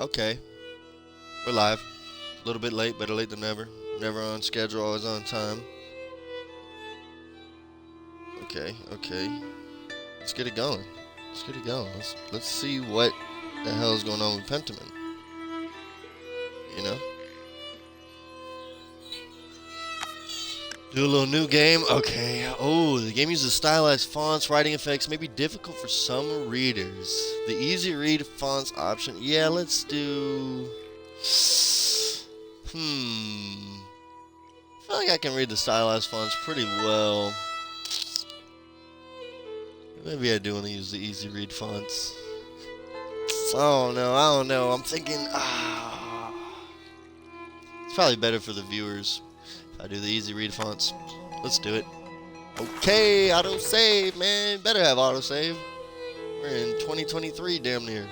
Okay, we're live. A little bit late, better late than never. Never on schedule, always on time. Okay, okay. Let's get it going. Let's get it going. Let's see what the hell is going on with Pentiment. You know? Do a little new game. Okay. Oh, the game uses stylized fonts, writing effects, may be difficult for some readers. The easy read fonts option. Yeah, let's do. I feel like I can read the stylized fonts pretty well. Maybe I do want to use the easy read fonts. I don't know. I'm thinking, it's probably better for the viewers if I do the easy read fonts. Let's do it. Okay, autosave, man. Better have autosave. We're in 2023, damn near.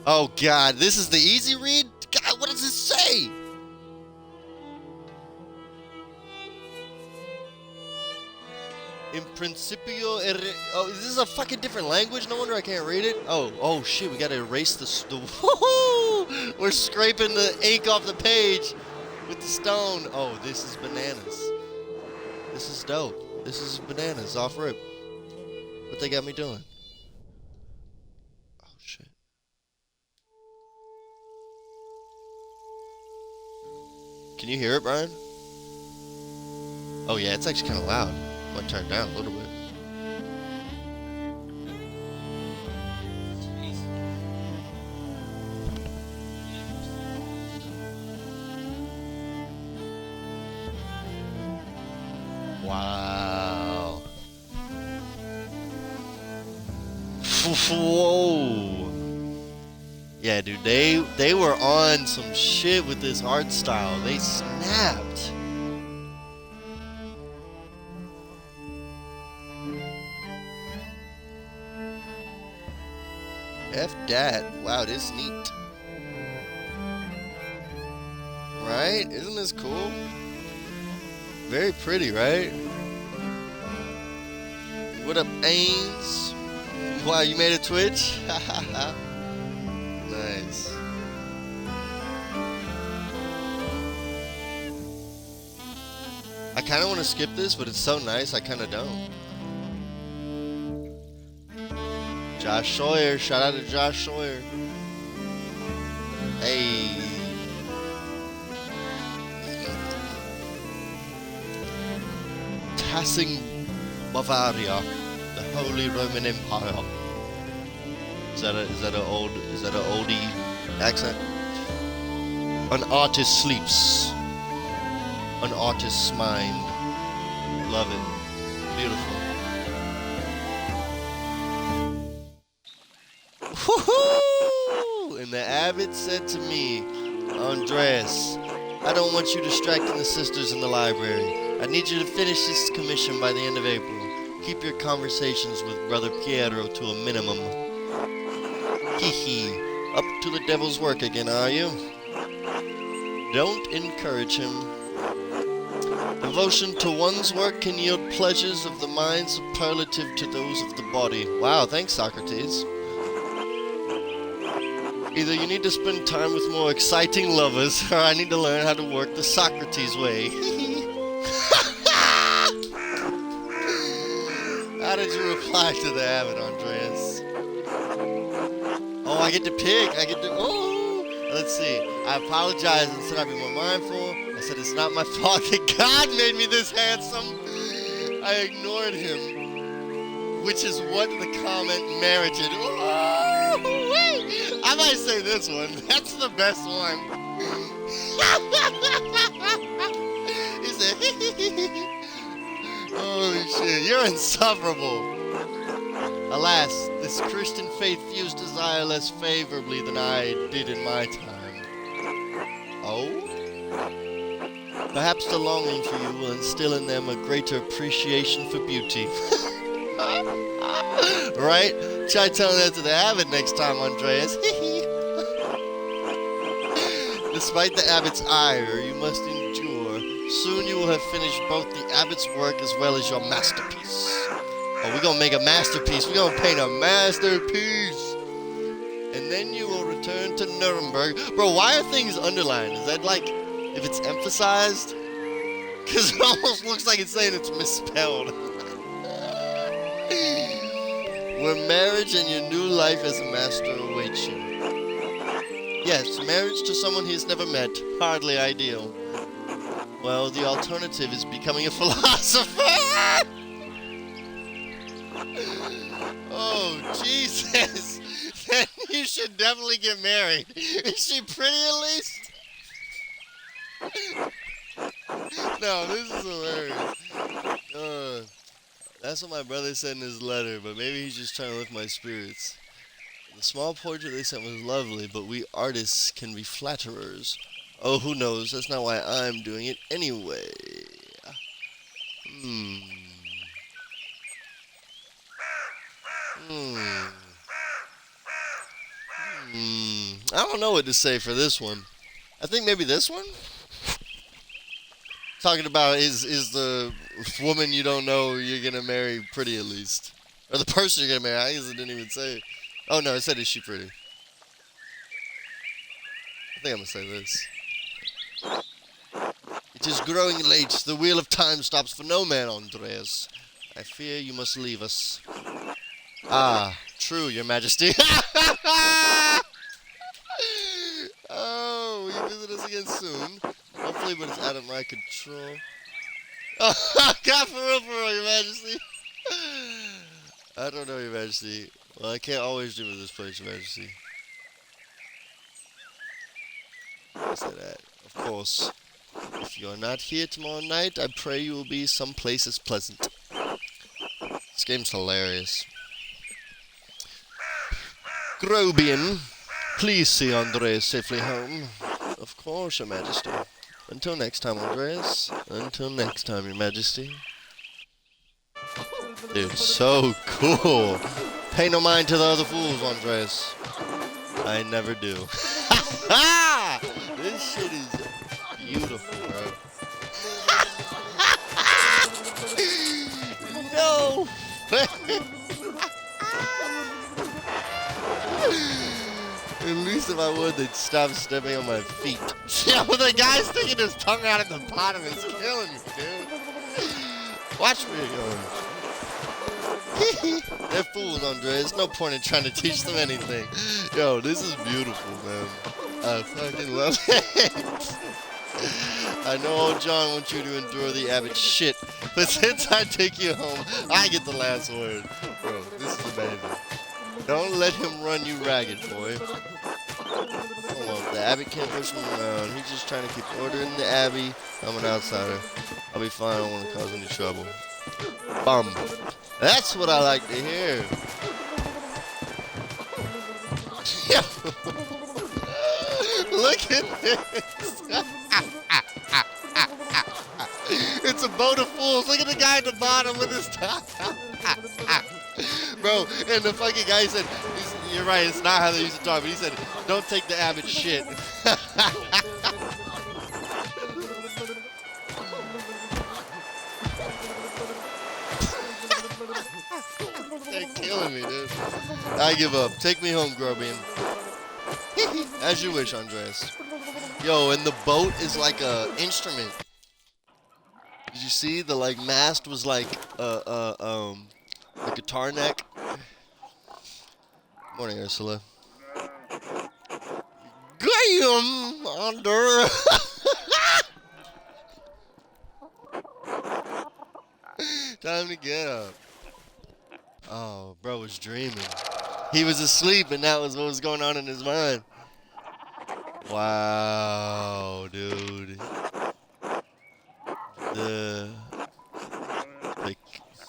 Oh, God. This is the easy read? God, what does this say? In principio, oh, is this a fucking different language? No wonder I can't read it. Oh shit, we gotta erase the woohoo! We're scraping the ink off the page with the stone. Oh, this is bananas. This is dope. This is bananas off rip. What they got me doing? Oh shit. Can you hear it, Brian? Oh yeah, it's actually kind of loud. I'm gonna turn it down a little bit. Wow. Whoa. Yeah, dude, they were on some shit with this art style. They snapped. F dat. Wow, this is neat. Right? Isn't this cool? Very pretty, right? What up, Ains? Wow, you made a Twitch? Nice. I kind of want to skip this, but it's so nice, I kind of don't. Josh Sawyer, shout out to Josh Sawyer. Hey. Passing Bavaria, the Holy Roman Empire. Is that an oldie accent? An artist sleeps. An artist's mind. Love it. Beautiful. Woohoo! And the abbot said to me, Andreas, I don't want you distracting the sisters in the library. I need you to finish this commission by the end of April. Keep your conversations with Brother Piero to a minimum. Hee hee. Up to the devil's work again, are you? Don't encourage him. Devotion to one's work can yield pleasures of the mind superlative to those of the body. Wow, thanks, Socrates. Either you need to spend time with more exciting lovers, or I need to learn how to work the Socrates way. How did you reply to the abbot, Andreas? Oh, I get to pick. Oh! Let's see. I apologize and said I'd be more mindful. I said it's not my fault that God made me this handsome. I ignored him, which is what the comment merited. Oh, wait. I might say this one. That's the best one. He said, holy shit, you're insufferable. Alas, this Christian faith views desire less favorably than I did in my time. Oh? Perhaps the longing for you will instill in them a greater appreciation for beauty. Right? Try telling that to the abbot next time, Andreas. Despite the abbot's ire, you must endure. Soon you will have finished both the abbot's work as well as your masterpiece. Oh, we're gonna make a masterpiece. We're gonna paint a masterpiece. and then you will return to Nuremberg. Bro, why are things underlined? Is that like if it's emphasized? Because it almost looks like it's saying it's misspelled. Where marriage and your new life as a master awaits you. Yes, marriage to someone he has never met. Hardly ideal. Well, the alternative is becoming a philosopher! Oh, Jesus! Then you should definitely get married. Is she pretty at least? No, this is hilarious. That's what my brother said in his letter, but maybe he's just trying to lift my spirits. The small portrait they sent was lovely, but we artists can be flatterers. Oh, who knows? That's not why I'm doing it anyway. I don't know what to say for this one. I think maybe this one? Talking about is the woman you don't know you're gonna marry pretty at least. Or the person you're gonna marry. I guess it didn't even say. Oh no, it said is she pretty. I think I'm gonna say this. It is growing late. The wheel of time stops for no man, Andreas. I fear you must leave us. Ah, true, your majesty. Oh, will you visit us again soon? Hopefully, but it's out of my control. Oh, God, for real, your majesty. I don't know, your majesty. Well, I can't always dream of this place, your majesty. I say that. Of course. If you're not here tomorrow night, I pray you will be someplace as pleasant. This game's hilarious. Grobian, please see Andreas safely home. Of course, your majesty. Until next time, Andreas. Until next time, your majesty. Dude, so cool. Pay no mind to the other fools, Andreas. I never do. This shit is beautiful, bro. No! At least if I would, they'd stop stepping on my feet. Yeah, but the guy sticking his tongue out at the bottom is killing me, dude. Watch me go. They're fools, Andreas. No point in trying to teach them anything. Yo, this is beautiful, man. I fucking love it. I know old John wants you to endure the abbot shit, but since I take you home, I get the last word. Bro, this is amazing. Don't let him run you ragged, boy. Hold on, the abbot can't push me around. He's just trying to keep order in the abbey. I'm an outsider. I'll be fine. I don't want to cause any trouble. Bum. That's what I like to hear. Look at this. It's a boat of fools. Look at the guy at the bottom with his top. Bro, and the fucking guy said, you're right, it's not how they used to talk, but he said, don't take the abbot shit. They're killing me, dude. I give up. Take me home, Grobian. As you wish, Andreas. Yo, and the boat is like a instrument. Did you see the like mast was like a guitar neck? Morning, Ursula. Graham under. Time to get up. Oh, bro was dreaming. He was asleep, and that was what was going on in his mind. Wow, dude. The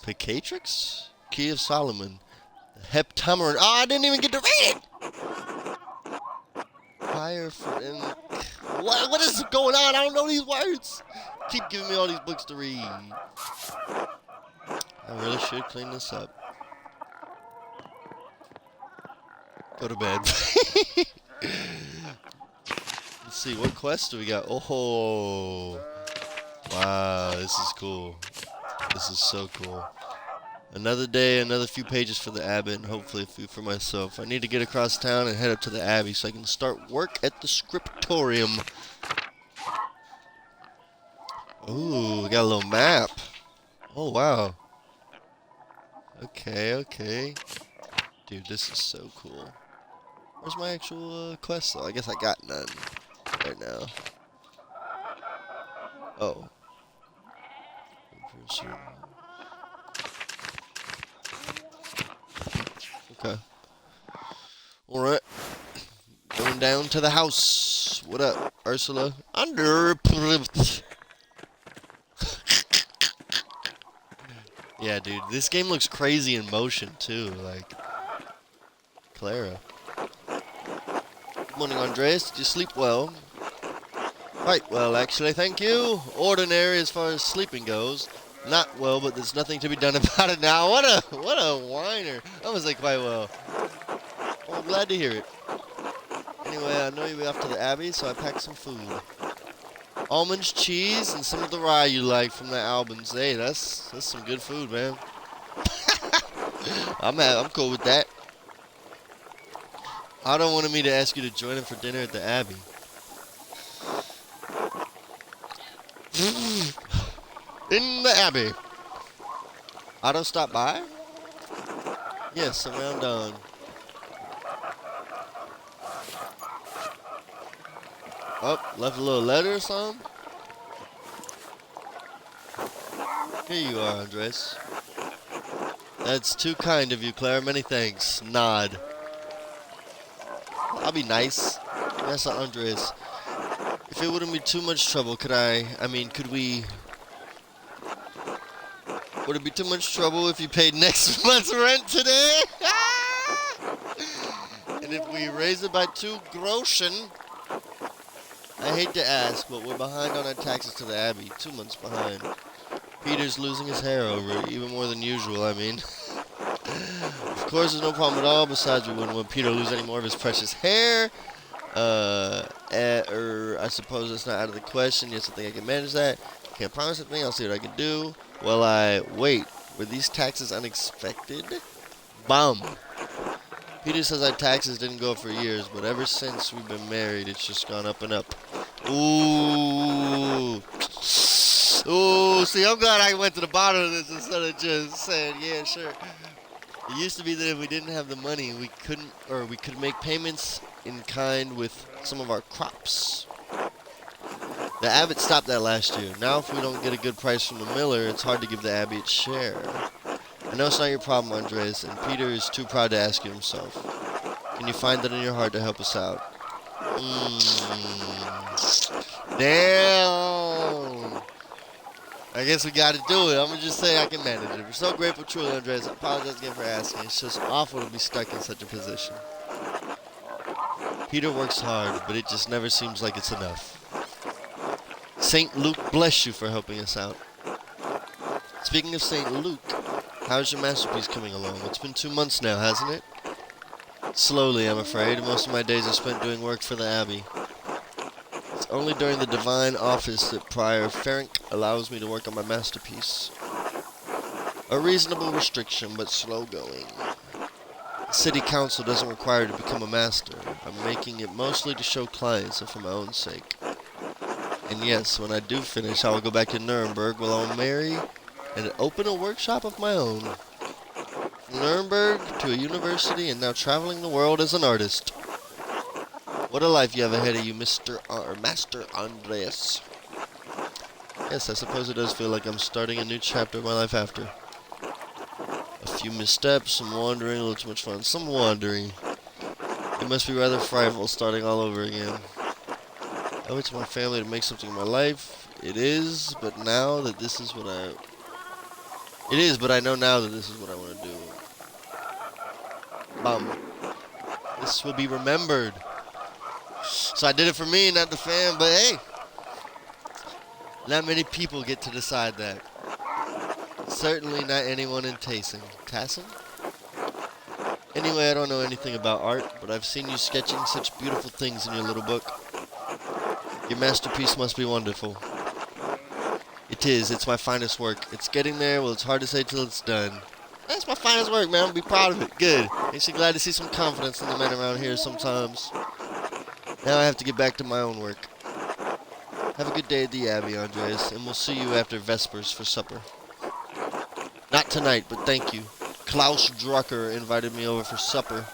Picatrix? Key of Solomon. The Heptameron. Oh, I didn't even get to read it! Fire for... What is going on? I don't know these words. Keep giving me all these books to read. I really should clean this up. Go to bed. Let's see, what quest do we got? Oh, wow, this is cool. This is so cool. Another day, another few pages for the abbot, and hopefully a few for myself. I need to get across town and head up to the abbey so I can start work at the scriptorium. Ooh, we got a little map. Oh, wow. Okay, okay. Dude, this is so cool. Where's my actual quest, though? I guess I got none right now. Oh. Okay. Alright. Going down to the house. What up, Ursula? Under. Yeah, dude. This game looks crazy in motion, too. Like, Clara. Good morning, Andres. Did you sleep well? Right, well, actually, thank you. Ordinary as far as sleeping goes. Not well, but there's nothing to be done about it now. What a whiner. That was like quite well. Well, I'm glad to hear it. Anyway, I know you'll be off to the Abbey, so I packed some food. Almonds, cheese, and some of the rye you like from the Albans. Hey, that's some good food, man. I'm cool with that. Otto wanted me to ask you to join him for dinner at the Abbey. In the Abbey. Otto stopped by? Yes, around dawn. Oh, left a little letter or something? Here you are, Andres. That's too kind of you, Claire. Many thanks. Nod. I'll be nice. That's Andres. If it wouldn't be too much trouble, could we... Would it be too much trouble if you paid next month's rent today? And if we raise it by 2 groschen... I hate to ask, but we're behind on our taxes to the Abbey. 2 months behind. Peter's losing his hair over it, even more than usual, I mean. Of course, there's no problem at all. Besides, we wouldn't want Peter to lose any more of his precious hair. I suppose that's not out of the question. Yes, I think I can manage that. Can't promise anything. I'll see what I can do. Well, wait. Were these taxes unexpected? Bum. Peter says our taxes didn't go up for years, but ever since we've been married, it's just gone up and up. Ooh. Ooh, see, I'm glad I went to the bottom of this instead of just saying, yeah, sure. It used to be that if we didn't have the money, we could make payments in kind with some of our crops. The abbot stopped that last year. Now if we don't get a good price from the miller, it's hard to give the abbey its share. I know it's not your problem, Andres, and Peter is too proud to ask you himself. Can you find that in your heart to help us out? Damn! I guess we gotta do it. I'm gonna just say I can manage it. We're so grateful, truly, Andres. I apologize again for asking. It's just awful to be stuck in such a position. Peter works hard, but it just never seems like it's enough. St. Luke bless you for helping us out. Speaking of St. Luke, how's your masterpiece coming along? It's been 2 months now, hasn't it? Slowly, I'm afraid. Most of my days are spent doing work for the Abbey. It's only during the divine office that Prior Ferenc allows me to work on my masterpiece. A reasonable restriction, but slow going. The city council doesn't require you to become a master. I'm making it mostly to show clients and for my own sake. And yes, when I do finish, I will go back to Nuremberg where I'll marry and open a workshop of my own. From Nuremberg to a university and now traveling the world as an artist. What a life you have ahead of you, Master Andreas. Yes, I suppose it does feel like I'm starting a new chapter of my life after. A few missteps, some wandering, a little too much fun. Some wandering. It must be rather frightful starting all over again. I owe it to my family to make something of my life. It is, but now that this is what I... It is, but I know now that this is what I want to do. This will be remembered. So I did it for me, not the fam, but hey. Not many people get to decide that. Certainly not anyone in Tasing. Tassin? Anyway, I don't know anything about art, but I've seen you sketching such beautiful things in your little book. Your masterpiece must be wonderful. It is. It's my finest work. It's getting there. Well, it's hard to say till it's done. That's my finest work, man. I'll be proud of it. Good. Makes you glad to see some confidence in the men around here sometimes. Now I have to get back to my own work. Have a good day at the Abbey, Andres, and we'll see you after Vespers for supper. Not tonight, but thank you. Klaus Drucker invited me over for supper.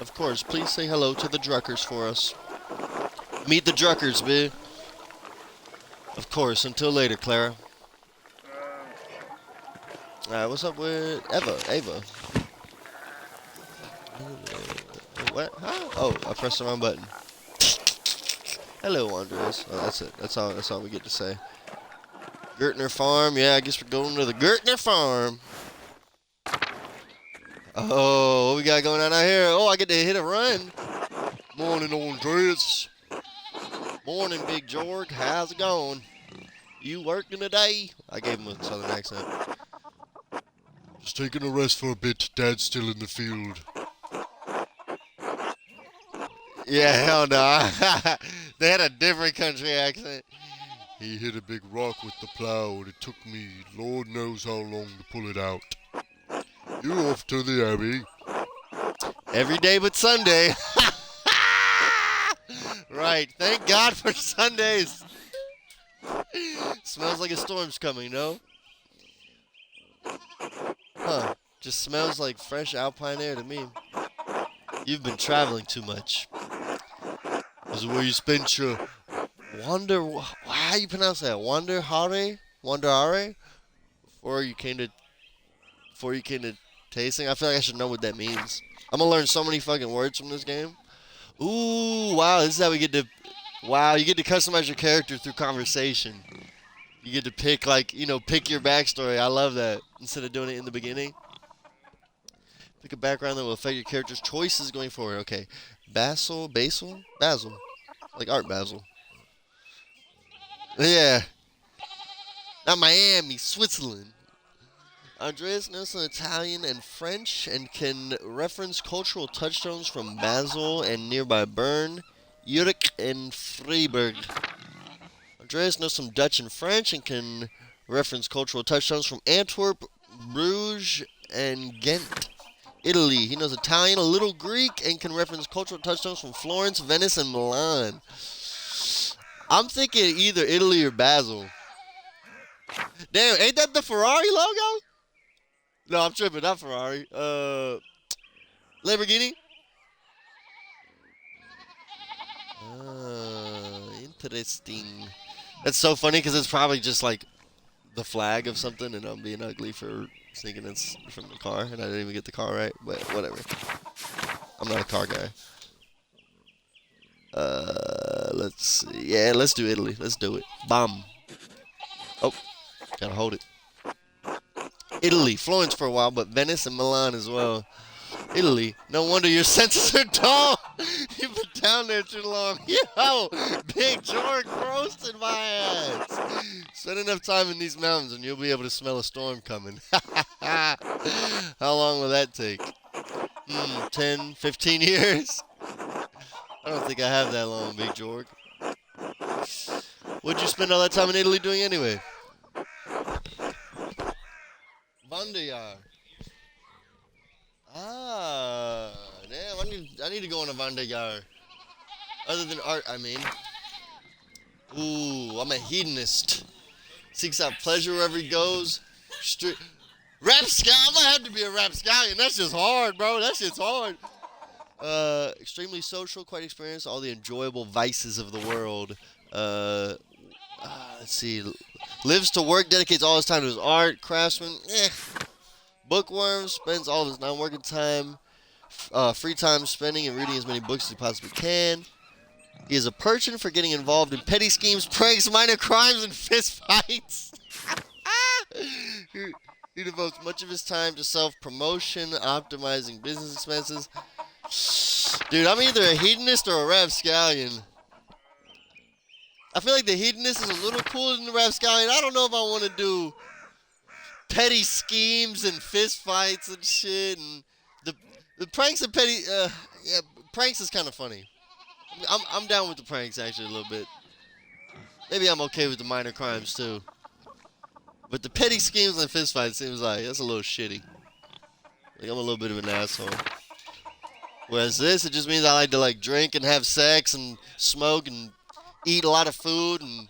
Of course, please say hello to the Druckers for us. Meet the Druckers, bitch. Of course, until later, Clara. Alright, what's up with Ava? What? Huh? Oh, I pressed the wrong button. Hello, Andres. Oh, that's it. That's all we get to say. Gertner Farm. Yeah, I guess we're going to the Gertner Farm. Oh, what we got going on out here? Oh, I get to hit a run. Morning, Andres. Morning, Big Jorg. How's it going? You working today? I gave him a southern accent. Just taking a rest for a bit. Dad's still in the field. Yeah, hell no. They had a different country accent. He hit a big rock with the plow, and it took me Lord knows how long to pull it out. You off to the Abbey? Every day but Sunday. Right. Thank God for Sundays. Smells like a storm's coming, no? Huh. Just smells like fresh alpine air to me. You've been traveling too much. This is where you spent your how you pronounce that? Wanderhare? Before you came to tasting? I feel like I should know what that means. I'm gonna learn so many fucking words from this game. Ooh, wow, this is how we get to... Wow, you get to customize your character through conversation. You get to pick, like, pick your backstory. I love that. Instead of doing it in the beginning. Pick a background that will affect your character's choices going forward. Okay. Basil? Like Art Basel. Yeah. Not Miami, Switzerland. Andreas knows some Italian and French and can reference cultural touchstones from Basel and nearby Bern, Urich, and Freiburg. Andreas knows some Dutch and French and can reference cultural touchstones from Antwerp, Bruges, and Ghent. Italy. He knows Italian, a little Greek, and can reference cultural touchstones from Florence, Venice, and Milan. I'm thinking either Italy or Basel. Damn, ain't that the Ferrari logo? No, I'm tripping. Not Ferrari. Lamborghini? Interesting. That's so funny because it's probably just like the flag of something, and I'm being ugly for thinking it's from the car, and I didn't even get the car right, but whatever. I'm not a car guy. Let's see. Yeah, let's do Italy. Let's do it. Bomb. Oh, gotta hold it. Italy. Florence for a while, but Venice and Milan as well. Italy. No wonder your senses are dull. You've been down there too long. Yo, Big George roasted my ass. Spend enough time in these mountains and you'll be able to smell a storm coming. How long will that take? 10, 15 years? I don't think I have that long, Big George. What'd you spend all that time in Italy doing anyway? Vandaar. Ah, damn, I need to go on a Vandaar. Other than art, I mean. Ooh, I'm a hedonist. Seeks out pleasure wherever he goes. Rapscallion, I'm gonna have to be a rapscallion. That's just hard, bro. That shit's hard. Extremely social, quite experienced, all the enjoyable vices of the world. Let's see. Lives to work, dedicates all his time to his art, craftsman, Bookworm, spends all of his non-working time, free time spending and reading as many books as he possibly can. He is a penchant for getting involved in petty schemes, pranks, minor crimes, and fist fights. He devotes much of his time to self-promotion, optimizing business expenses. Dude, I'm either a hedonist or a rapscallion. I feel like the hedonist is a little cooler than the rapscallion. I don't know if I want to do petty schemes and fist fights and shit, and the pranks and petty. Yeah, pranks is kind of funny. I'm down with the pranks actually a little bit. Maybe I'm okay with the minor crimes too. But the petty schemes and fistfights seems like that's a little shitty. Like I'm a little bit of an asshole. Whereas this, it just means I like to like drink and have sex and smoke and eat a lot of food and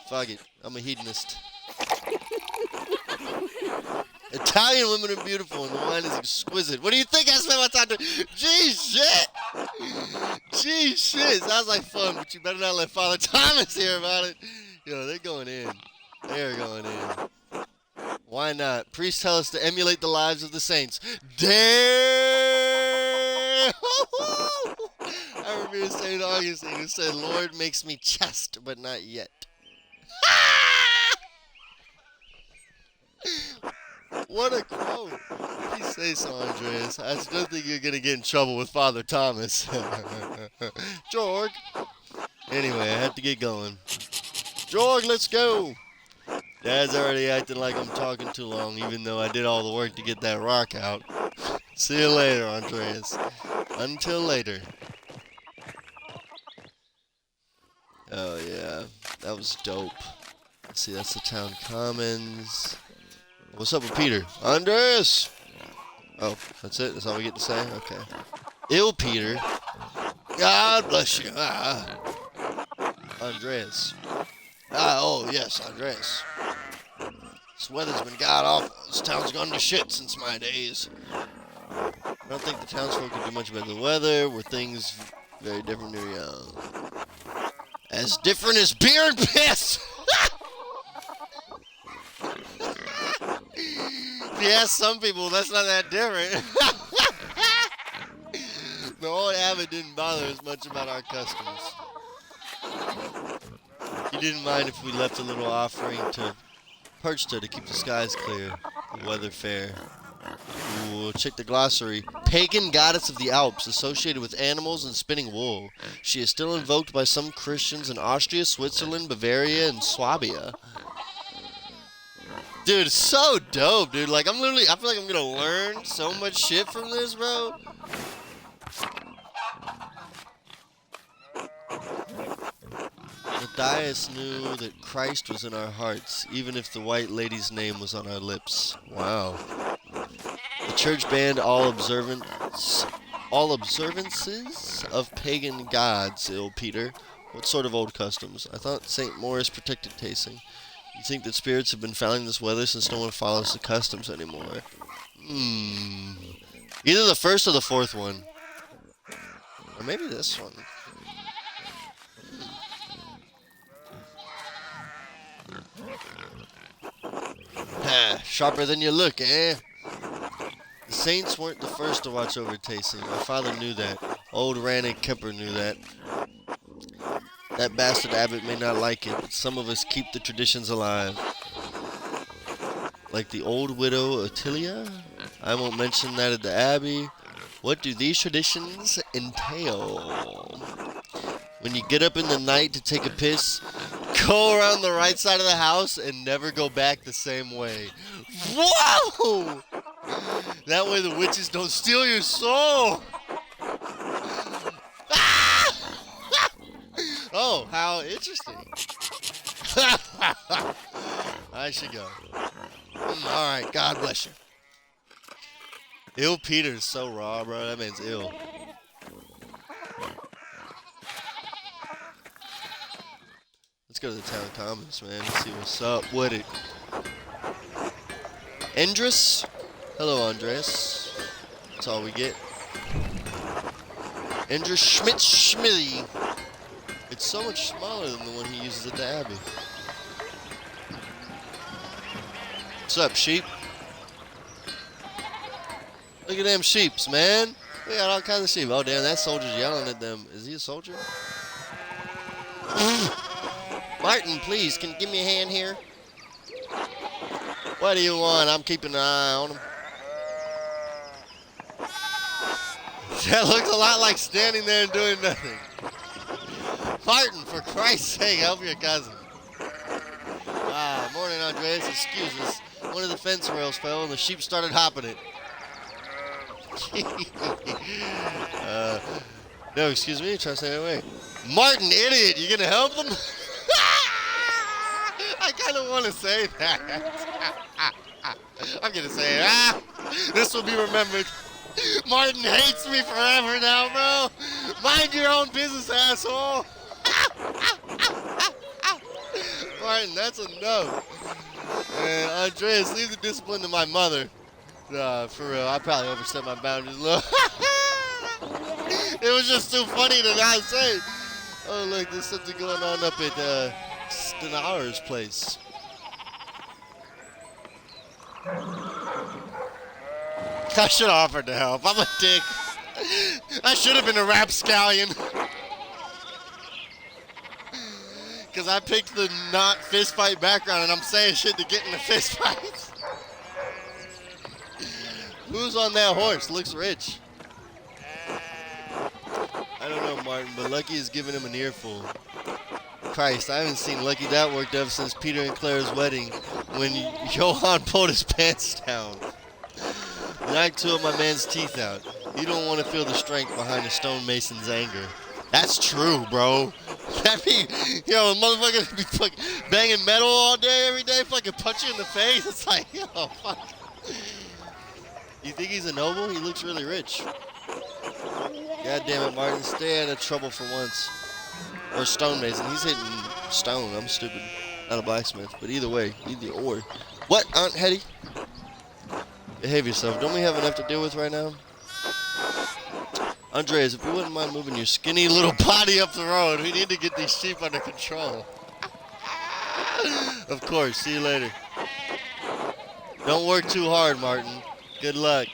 fuck it. I'm a hedonist. Italian women are beautiful and the wine is exquisite. What do you think I spent my time doing? Gee shit! Gee shit! Sounds like fun, but you better not let Father Thomas hear about it. Yo, they're going in. They're going in. Why not? Priests tell us to emulate the lives of the saints. Damn! I remember St. Augustine who said, Lord makes me chaste, but not yet. What a quote. If you say so, Andreas, I still think you're going to get in trouble with Father Thomas. George. Anyway, I have to get going. George, let's go. Dad's already acting like I'm talking too long, even though I did all the work to get that rock out. See you later, Andreas. Until later. Oh, yeah. That was dope. Let's see, that's the town commons. What's up with Peter? Andreas! Oh, that's it? That's all we get to say? Okay. Ill Peter. God bless you. Andreas. Oh, yes, Andreas. This weather's been god awful. This town's gone to shit since my days. I don't think the townsfolk could do much about the weather. Were things very different when you were young? As different as beer and piss! If you ask some people, that's not that different. The old abbot didn't bother as much about our customs. He didn't mind if we left a little offering to Perchta to keep the skies clear, the weather fair. Ooh, check the glossary. Pagan goddess of the Alps, associated with animals and spinning wool. She is still invoked by some Christians in Austria, Switzerland, Bavaria, and Swabia. Dude, it's so dope, dude. Like, I feel like I'm gonna learn so much shit from this, bro. Matthias knew that Christ was in our hearts, even if the white lady's name was on our lips. Wow. The church banned all observances of pagan gods, ill Peter. What sort of old customs? I thought St. Maurice protected tasting. You think that spirits have been fouling this weather since no one follows the customs anymore? Either the first or the fourth one. Or maybe this one. Ha, sharper than you look, eh? The saints weren't the first to watch over tasting. My father knew that. Old Rannick Kemper knew that. That bastard abbot may not like it, but some of us keep the traditions alive. Like the old widow Ottilia? I won't mention that at the abbey. What do these traditions entail? When you get up in the night to take a piss, go around the right side of the house and never go back the same way. Whoa! That way the witches don't steal your soul. Oh, how interesting. I should go. Alright, God bless you. Ill Peter's so raw, bro. That man's ill. Let's go to the town commons, man. Let's see what's up with it. Endris? Hello, Andres. That's all we get. Endris Schmitty. It's so much smaller than the one he uses at the Abbey. What's up, sheep? Look at them sheeps, man. We got all kinds of sheep. Oh, damn, that soldier's yelling at them. Is he a soldier? Martin, please, can you give me a hand here? What do you want? I'm keeping an eye on him. That looks a lot like standing there and doing nothing. Martin, for Christ's sake, help your cousin. Morning, Andreas. Excuse us. One of the fence rails fell and the sheep started hopping it. No, excuse me. Try to stay away. Martin, idiot. You gonna help them? I kind of want to say that. I'm going to say it. This will be remembered. Martin hates me forever now, bro. Mind your own business, asshole. Martin, that's enough. And Andreas, leave the discipline to my mother. For real, I probably overstepped my boundaries a little. It was just too funny to not say. Oh, look, there's something going on up at Stenar's place. I should have offered to help. I'm a dick. I should have been a rapscallion. Because I picked the not fistfight background and I'm saying shit to get in the fistfights. Who's on that horse? Looks rich. I don't know, Martin, but Lucky is giving him an earful. Christ, I haven't seen Lucky that worked up since Peter and Claire's wedding when Johann pulled his pants down. Knocked two of my man's teeth out. You don't want to feel the strength behind a stonemason's anger. That's true, bro. That be, yo, motherfuckers be fucking banging metal all day, every day, fucking punch you in the face. It's like, yo, fuck. You think he's a noble? He looks really rich. God damn it, Martin. Stay out of trouble for once. Or stonemason. He's hitting stone. I'm stupid. Not a blacksmith. But either way, either or. What, Aunt Hetty? Behave yourself. Don't we have enough to deal with right now? Andreas, if you wouldn't mind moving your skinny little body up the road, we need to get these sheep under control. Of course. See you later. Don't work too hard, Martin. Good luck.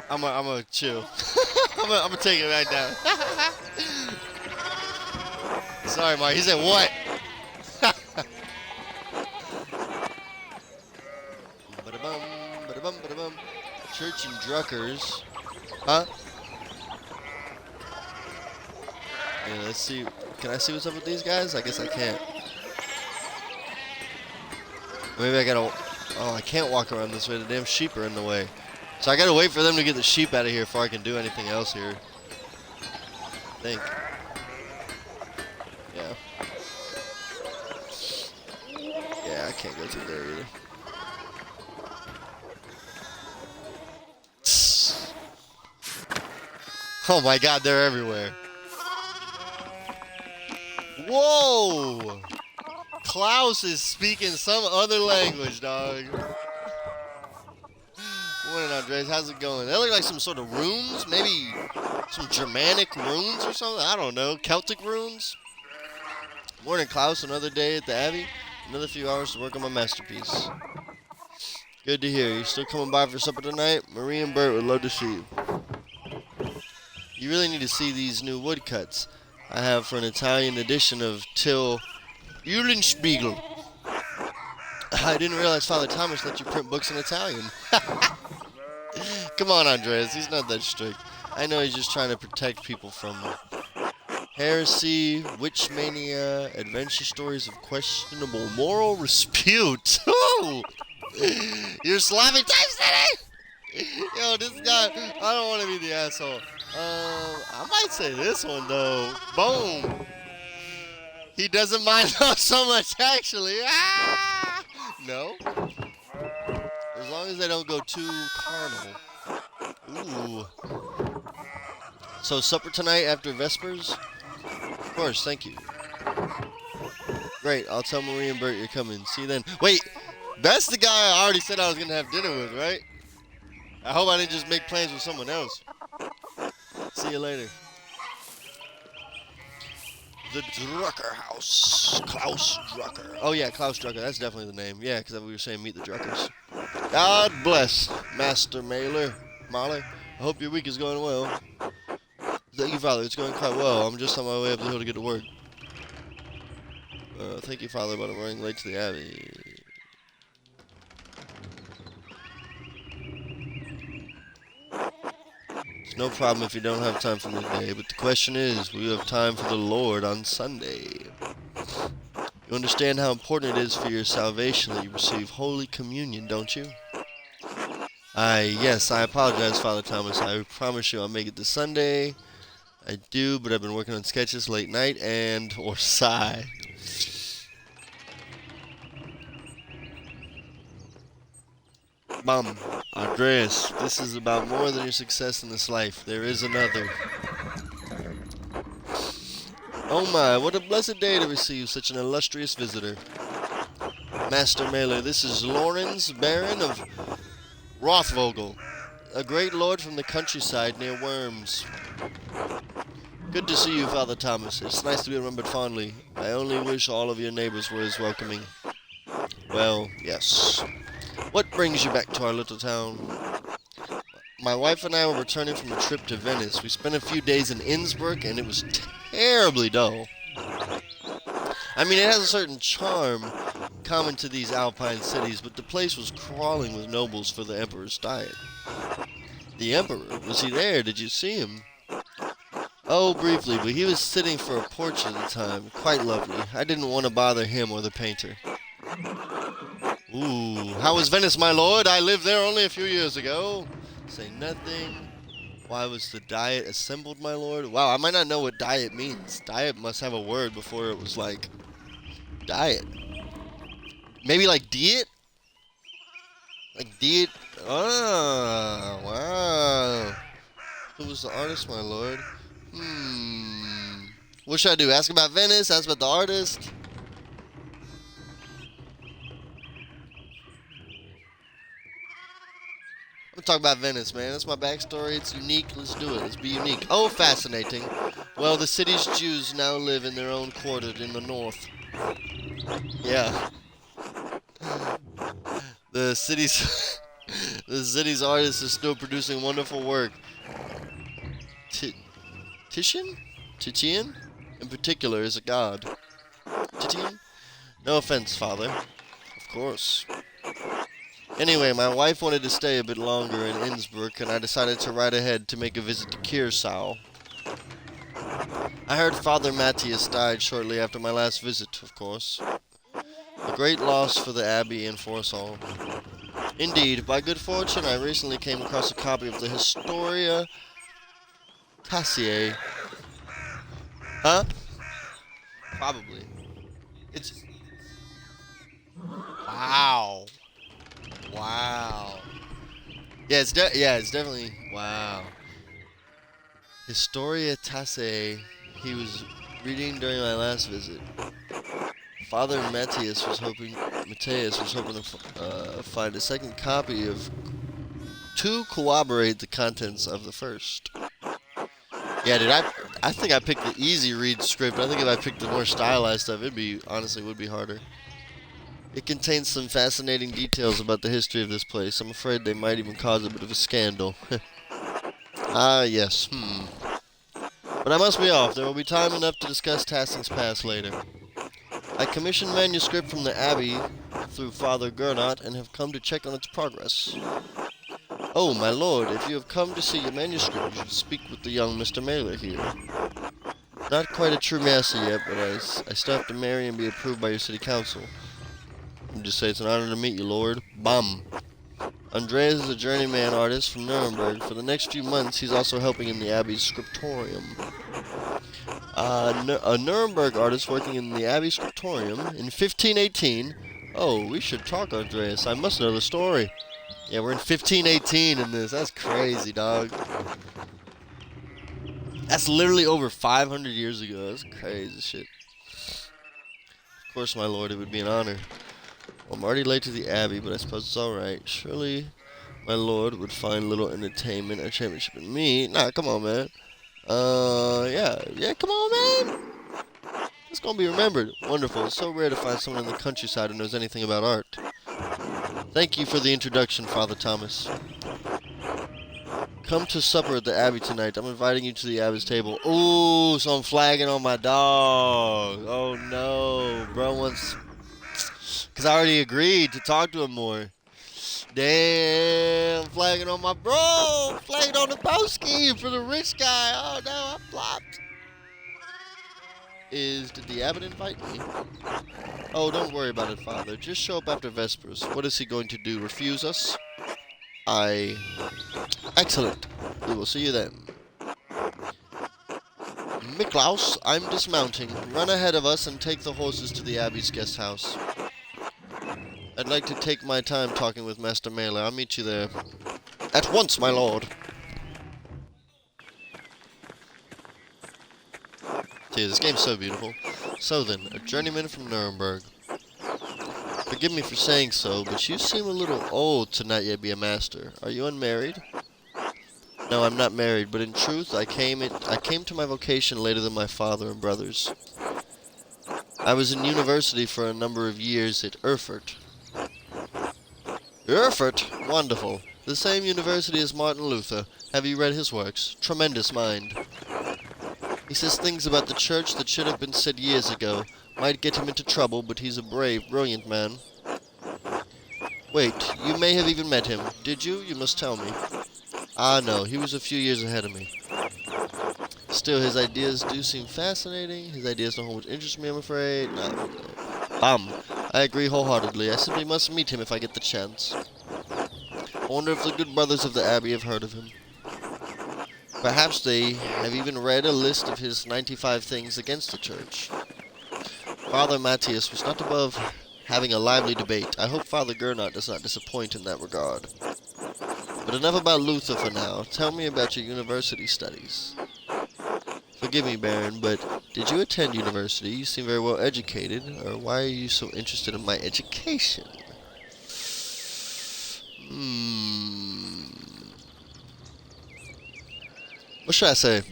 I'm gonna chill. I'm gonna take it right down. Sorry, Mark. He said what? Ba-da-bum, ba-da-bum, ba-da-bum. Church and Druckers. Huh? Yeah, let's see. Can I see what's up with these guys? I guess I can't. Maybe I gotta... Oh, I can't walk around this way. The damn sheep are in the way. So I gotta wait for them to get the sheep out of here before I can do anything else here. I think. Yeah. Yeah, I can't go through there either. Oh my god, they're everywhere. Whoa! Klaus is speaking some other language, dog. Morning, Andres. How's it going? They look like some sort of runes. Maybe some Germanic runes or something. I don't know. Celtic runes. Morning, Klaus. Another day at the Abbey. Another few hours to work on my masterpiece. Good to hear. You still coming by for supper tonight? Marie and Bert would love to see you. You really need to see these new woodcuts I have for an Italian edition of Till Eulenspiegel. I didn't realize Father Thomas let you print books in Italian. Come on, Andres. He's not that strict. I know he's just trying to protect people from heresy, witch mania, adventure stories of questionable moral repute. Ooh! You're slapping types today! Yo, this guy, I don't want to be the asshole. I might say this one, though. Boom! He doesn't mind us so much, actually. Ah! No. As long as they don't go too carnal. Ooh. So, supper tonight after Vespers? Of course, thank you. Great, I'll tell Marie and Bert you're coming. See you then. Wait, that's the guy I already said I was going to have dinner with, right? I hope I didn't just make plans with someone else. See you later. The Drucker House. Klaus Drucker. Oh, yeah, Klaus Drucker. That's definitely the name. Yeah, because we were saying meet the Druckers. God bless, Master Mahler. I hope your week is going well. Thank you, Father. It's going quite well. I'm just on my way up the hill to get to work. Thank you, Father, but I'm running late to the Abbey. It's no problem if you don't have time for me today, but the question is, will you have time for the Lord on Sunday? You understand how important it is for your salvation that you receive Holy Communion, don't you? Yes, I apologize, Father Thomas. I promise you I'll make it this Sunday. I do, but I've been working on sketches late night or sigh. Bum. Andreas, this is about more than your success in this life. There is another. Oh my, what a blessed day to receive such an illustrious visitor. Master Mailer, this is Lorenz, Baron of Rothvogel, a great lord from the countryside near Worms. Good to see you, Father Thomas. It's nice to be remembered fondly. I only wish all of your neighbors were as welcoming. Well, yes. What brings you back to our little town? My wife and I were returning from a trip to Venice. We spent a few days in Innsbruck, and it was terribly dull. I mean, it has a certain charm common to these alpine cities, but the place was crawling with nobles for the emperor's diet. The emperor? Was he there? Did you see him? Oh, briefly, but he was sitting for a portrait at the time. Quite lovely. I didn't want to bother him or the painter. Ooh, how was Venice, my lord? I lived there only a few years ago. Say nothing. Why was the diet assembled, my lord? Wow, I might not know what diet means. Diet must have a word before it was like diet. Maybe like diet? Like diet? Ah, wow. Who was the artist, my lord? What should I do? Ask about Venice? Ask about the artist? I'm gonna talk about Venice, man. That's my backstory. It's unique. Let's do it. Let's be unique. Oh, fascinating. Well, the city's Jews now live in their own quarter in the north. Yeah. The city's the city's artist is still producing wonderful work. Titian, in particular, is a god. Titian? No offense, father. Of course. Anyway, my wife wanted to stay a bit longer in Innsbruck, and I decided to ride ahead to make a visit to Kiersau. I heard Father Matthias died shortly after my last visit, of course. A great loss for the abbey and for us all. Indeed, by good fortune, I recently came across a copy of the Historia Tassiae. Huh? Probably. It's... Wow. Wow. Yeah, it's definitely... Wow. Historia Tassiae. He was reading during my last visit. Father Matthias was hoping to find a second copy to corroborate the contents of the first. Yeah, dude, I think I picked the easy read script. I think if I picked the more stylized stuff, would be harder. It contains some fascinating details about the history of this place. I'm afraid they might even cause a bit of a scandal. Ah, yes. But I must be off. There will be time enough to discuss Tassing's past later. I commissioned manuscript from the Abbey through Father Gernot and have come to check on its progress. Oh, my lord, if you have come to see your manuscript, you should speak with the young Mr. Mailer here. Not quite a true master yet, but I still have to marry and be approved by your city council. I'll just say it's an honor to meet you, lord. Bum. Andreas is a journeyman artist from Nuremberg. For the next few months, he's also helping in the Abbey's scriptorium. A Nuremberg artist working in the Abbey scriptorium in 1518. Oh, we should talk, Andreas. I must know the story. Yeah, we're in 1518 in this. That's crazy, dog. That's literally over 500 years ago. That's crazy shit. Of course, my lord, it would be an honor. Well, I'm already late to the Abbey, but I suppose it's alright. Surely, my lord would find little entertainment or championship in me. Nah, come on, man. Yeah, come on, man. It's gonna be remembered. Wonderful. It's so rare to find someone in the countryside who knows anything about art. Thank you for the introduction, Father Thomas. Come to supper at the Abbey tonight. I'm inviting you to the Abbey's table. Ooh, so I'm flagging on my dog. Oh no, bro wants... Because I already agreed to talk to him more. Damn, flagging on my bro. Flagging on the broski for the rich guy. Oh no, I flopped. Did the abbot invite me? Oh, don't worry about it, Father. Just show up after Vespers. What is he going to do? Refuse us? Excellent. We will see you then. Miklaus, I'm dismounting. Run ahead of us and take the horses to the Abbey's guest house. I'd like to take my time talking with Master Mele. I'll meet you there. At once, my lord. See, this game's so beautiful. So then, a journeyman from Nuremberg. Forgive me for saying so, but you seem a little old to not yet be a master. Are you unmarried? No, I'm not married, but in truth, I came to my vocation later than my father and brothers. I was in university for a number of years at Erfurt. Erfurt? Wonderful. The same university as Martin Luther. Have you read his works? Tremendous mind. He says things about the church that should have been said years ago. Might get him into trouble, but he's a brave, brilliant man. Wait, you may have even met him. Did you? You must tell me. Ah, no, he was a few years ahead of me. Still, his ideas do seem fascinating. His ideas don't hold much interest in me, I'm afraid. No. I agree wholeheartedly. I simply must meet him if I get the chance. I wonder if the good brothers of the Abbey have heard of him. Perhaps they have even read a list of his 95 things against the church. Father Matthias was not above having a lively debate. I hope Father Gernot does not disappoint in that regard. But enough about Luther for now. Tell me about your university studies. Forgive me, Baron, but did you attend university? You seem very well educated. Or why are you so interested in my education? What should I say?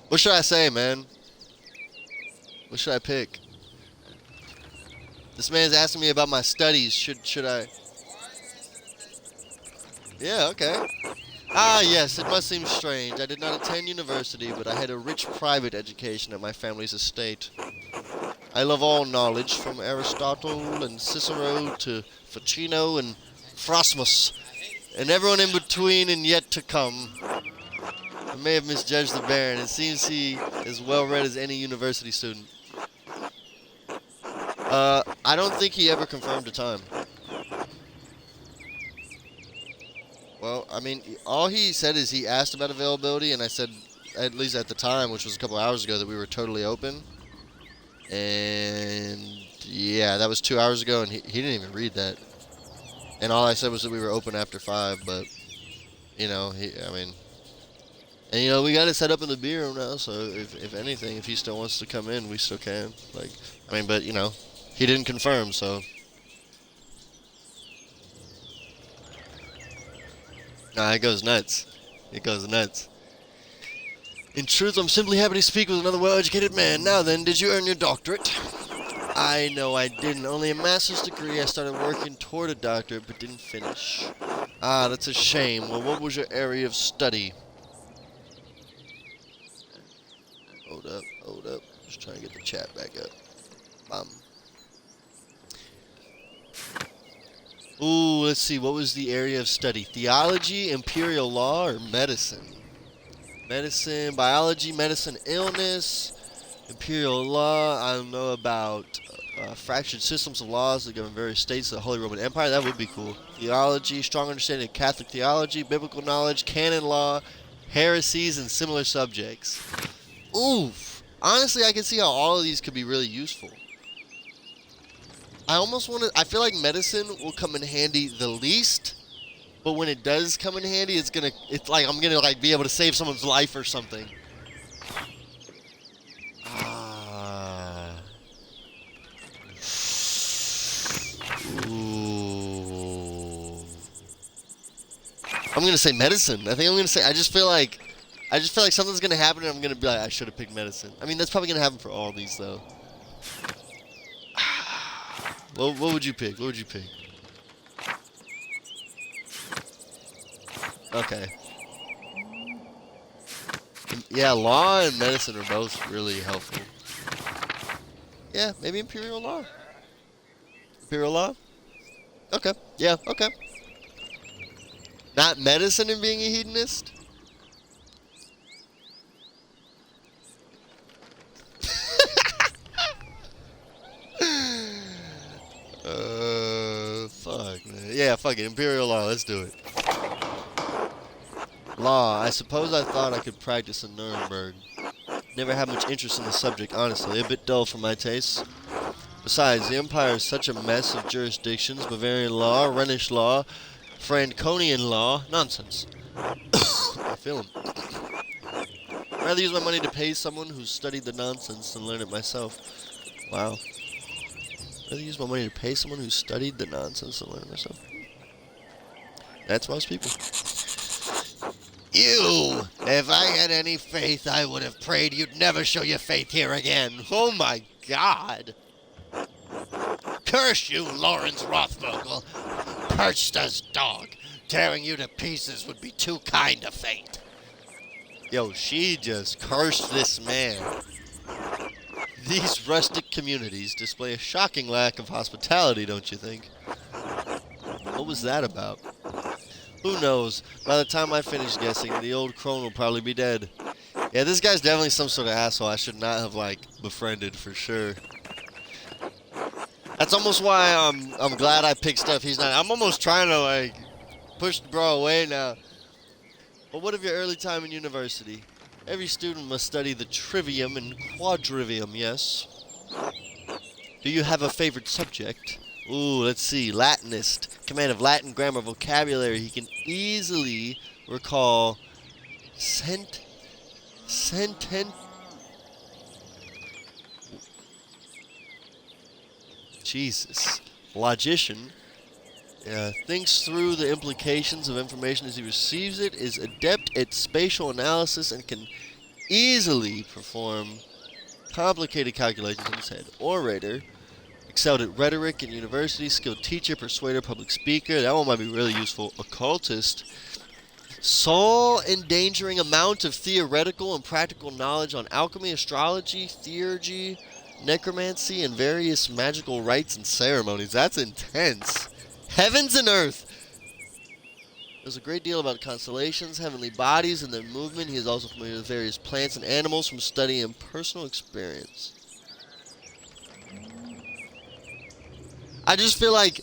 What should I say, man? What should I pick? This man's asking me about my studies. Should I? Yeah, okay. Ah, yes, it must seem strange. I did not attend university, but I had a rich private education at my family's estate. I love all knowledge, from Aristotle and Cicero to Ficino and Frosmus, and everyone in between and yet to come. I may have misjudged the Baron. It seems he is well read as any university student. I don't think he ever confirmed a time. Well, I mean, all he said is he asked about availability, and I said, at least at the time, which was a couple hours ago, that we were totally open. And yeah, that was 2 hours ago, and he didn't even read that. And all I said was that we were open after 5, but, you know, and you know, we got it set up in the beer room now, so if anything, if he still wants to come in, we still can. Like, I mean, but, you know, he didn't confirm, so. Nah, it goes nuts. It goes nuts. In truth, I'm simply happy to speak with another well-educated man. Now then, did you earn your doctorate? I know I didn't. Only a master's degree. I started working toward a doctorate, but didn't finish. Ah, that's a shame. Well, what was your area of study? Hold up. Just trying to get the chat back up. Ooh, let's see. What was the area of study? Theology, imperial law, or medicine? Medicine, biology, medicine, illness, imperial law. I don't know about fractured systems of laws that govern various states of the Holy Roman Empire. That would be cool. Theology, strong understanding of Catholic theology, biblical knowledge, canon law, heresies, and similar subjects. Oof. Honestly, I can see how all of these could be really useful. I feel like medicine will come in handy the least, but when it does come in handy, it's like I'm gonna like be able to save someone's life or something. Ooh. I'm gonna say medicine. I think I'm gonna say. I just feel like something's gonna happen, and I'm gonna be like, I should have picked medicine. I mean, that's probably gonna happen for all these though. What would you pick? What would you pick? Okay. Yeah, law and medicine are both really helpful. Yeah, maybe imperial law. Imperial law? Okay. Yeah, okay. Not medicine and being a hedonist? Fuck. Yeah, fuck it. Imperial law. Let's do it. Law. I suppose I thought I could practice in Nuremberg. Never had much interest in the subject, honestly. A bit dull for my tastes. Besides, the Empire is such a mess of jurisdictions. Bavarian law, Rhenish law, Franconian law. Nonsense. I feel him. I'd rather use my money to pay someone who's studied the nonsense than learn it myself. Wow. I'd rather use my money to pay someone who's studied the nonsense than learn it myself. That's most people. You! If I had any faith, I would have prayed you'd never show your faith here again. Oh my God! Curse you, Lawrence Rothvogel! Perchta's dog! Tearing you to pieces would be too kind a fate. Yo, she just cursed this man. These rustic communities display a shocking lack of hospitality, don't you think? What was that about? Who knows? By the time I finish guessing, the old crone will probably be dead. Yeah, this guy's definitely some sort of asshole I should not have, like, befriended for sure. That's almost why I'm glad I picked stuff he's not. I'm almost trying to, like, push the bro away now. But what of your early time in university? Every student must study the trivium and quadrivium, yes? Do you have a favorite subject? Ooh, let's see. Latinist. Command of Latin grammar vocabulary. He can easily recall Jesus. Logician. Thinks through the implications of information as he receives it, is adept at spatial analysis, and can easily perform complicated calculations in his head. Orator. Excelled at rhetoric in university, skilled teacher, persuader, public speaker. That one might be really useful. Occultist. Saw endangering amount of theoretical and practical knowledge on alchemy, astrology, theurgy, necromancy, and various magical rites and ceremonies. That's intense. Heavens and earth. There's a great deal about constellations, heavenly bodies, and their movement. He is also familiar with various plants and animals from study and personal experience. I feel like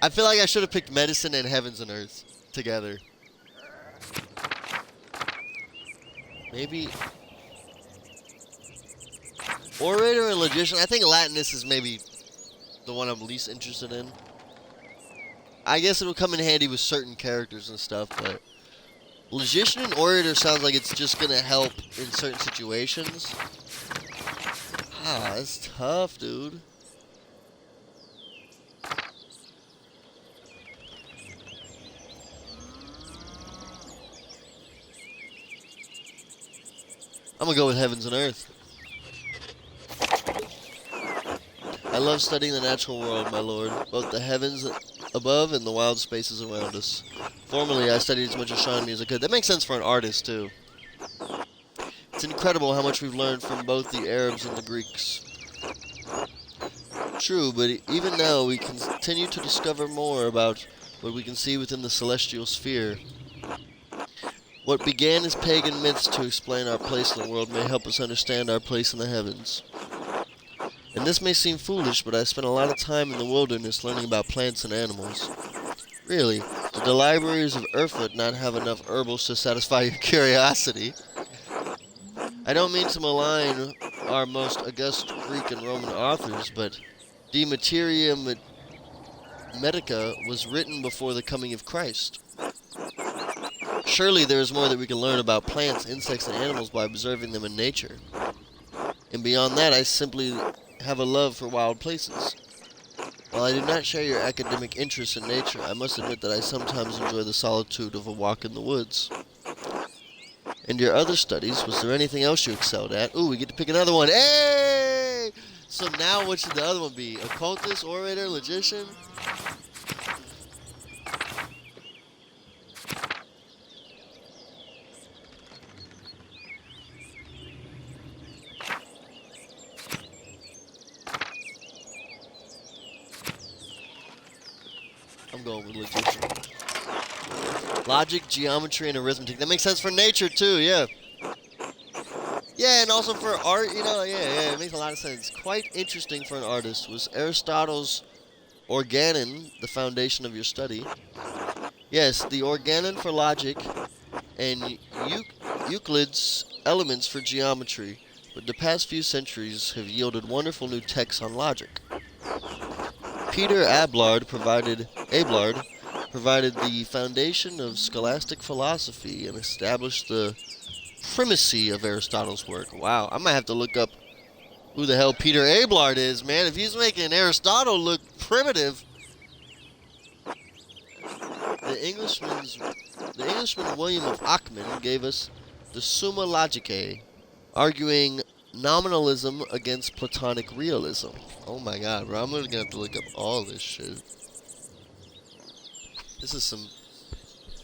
I should have picked medicine and heavens and earth together. Maybe orator and logician. I think Latinist is maybe the one I'm least interested in. I guess it'll come in handy with certain characters and stuff, but logician and orator sounds like it's just gonna help in certain situations. Ah, that's tough, dude. I'm gonna go with heavens and earth. I love studying the natural world, my lord, both the heavens above and the wild spaces around us. Formerly, I studied as much astronomy as I could. That makes sense for an artist, too. It's incredible how much we've learned from both the Arabs and the Greeks. True, but even now, we continue to discover more about what we can see within the celestial sphere. What began as pagan myths to explain our place in the world may help us understand our place in the heavens. And this may seem foolish, but I spent a lot of time in the wilderness learning about plants and animals. Really, did the libraries of Erfurt not have enough herbals to satisfy your curiosity? I don't mean to malign our most august Greek and Roman authors, but De Materia Medica was written before the coming of Christ. Surely there is more that we can learn about plants, insects, and animals by observing them in nature. And beyond that, I simply have a love for wild places. While I do not share your academic interest in nature, I must admit that I sometimes enjoy the solitude of a walk in the woods. And your other studies, was there anything else you excelled at? Ooh, we get to pick another one. Hey! So now what should the other one be? Occultist, orator, logician? I'm going with logician. Logic, geometry, and arithmetic. That makes sense for nature, too, yeah. Yeah, and also for art, you know, yeah, it makes a lot of sense. Quite interesting for an artist was Aristotle's organon, the foundation of your study. Yes, the organon for logic and Euclid's elements for geometry. But the past few centuries have yielded wonderful new texts on logic. Peter Abelard provided the foundation of scholastic philosophy and established the primacy of Aristotle's work. Wow, I might have to look up who the hell Peter Abelard is, man. If he's making Aristotle look primitive. The Englishman William of Ockham gave us the Summa Logicae, arguing nominalism against Platonic realism. Oh my god, bro, I'm gonna have to look up all this shit. This is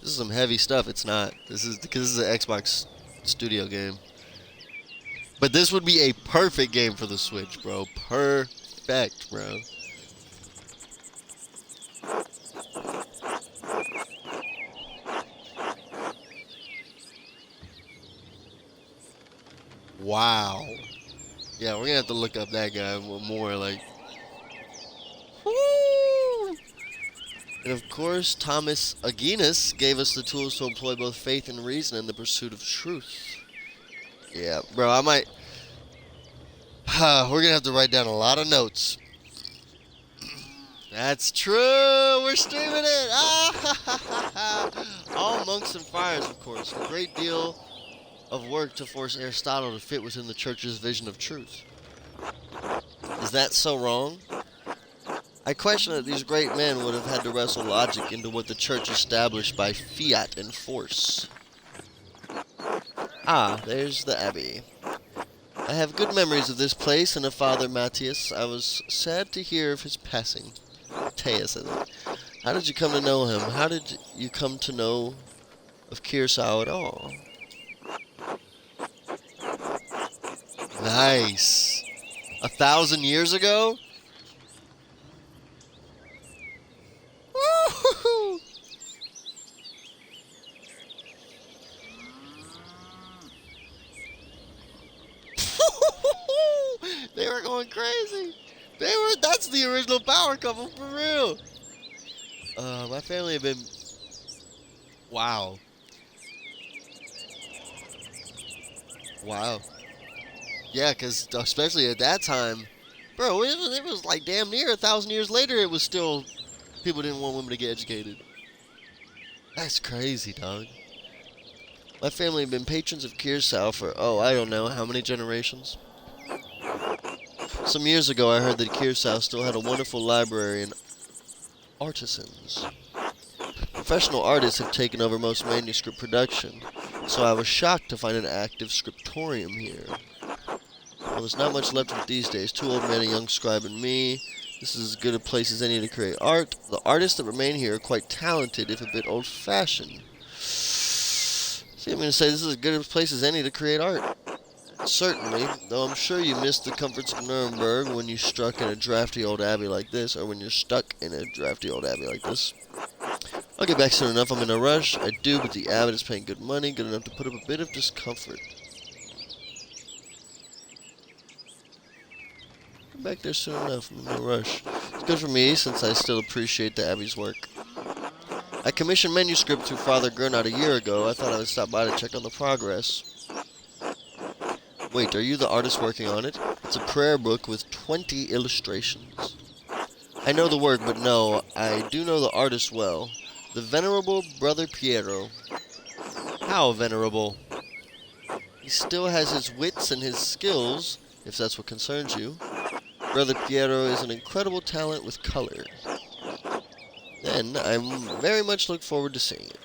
some heavy stuff. It's not. This is because this is an Xbox Studio game. But this would be a perfect game for the Switch, bro. Perfect, bro. Wow. Yeah, we're gonna have to look up that guy more, like. Woo! And of course, Thomas Aquinas gave us the tools to employ both faith and reason in the pursuit of truth. Yeah, bro, I might. We're gonna have to write down a lot of notes. That's true. We're streaming it. All monks and friars, of course. A great deal of work to force Aristotle to fit within the church's vision of truth. Is that so wrong? I question that these great men would have had to wrestle logic into what the church established by fiat and force. Ah, there's the abbey. I have good memories of this place and of Father Matthias. I was sad to hear of his passing. Matthias, I think. How did you come to know him? How did you come to know of Kearsau at all? Nice. 1,000 years ago? Woo-hoo-hoo. They were going crazy. That's the original power couple for real. My family had been, wow. Yeah, because especially at that time, bro, it was like damn near 1,000 years later, it was still, people didn't want women to get educated. That's crazy, dog. My family had been patrons of Kearsau for, I don't know, how many generations? Some years ago, I heard that Kearsau still had a wonderful library and artisans. Professional artists have taken over most manuscript production, so I was shocked to find an active scriptorium here. Well, there's not much left of it these days. 2 old men, a young scribe, and me. This is as good a place as any to create art. The artists that remain here are quite talented, if a bit old-fashioned. See, I'm going to say this is as good a place as any to create art. Certainly, though I'm sure you missed the comforts of Nuremberg when you struck in a drafty old abbey like this, or when you're stuck in a drafty old abbey like this. I'll get back soon enough. I'm in a rush. I do, but the abbot is paying good money, good enough to put up a bit of discomfort. Get back there soon enough. I'm in a rush. It's good for me, since I still appreciate the abbey's work. I commissioned manuscript through Father Gernot a year ago. I thought I would stop by to check on the progress. Wait, are you the artist working on it? It's a prayer book with 20 illustrations. I know the work, but no, I do know the artist well. The Venerable Brother Piero. How venerable? He still has his wits and his skills, if that's what concerns you. Brother Piero is an incredible talent with color. Then, I very much look forward to seeing it.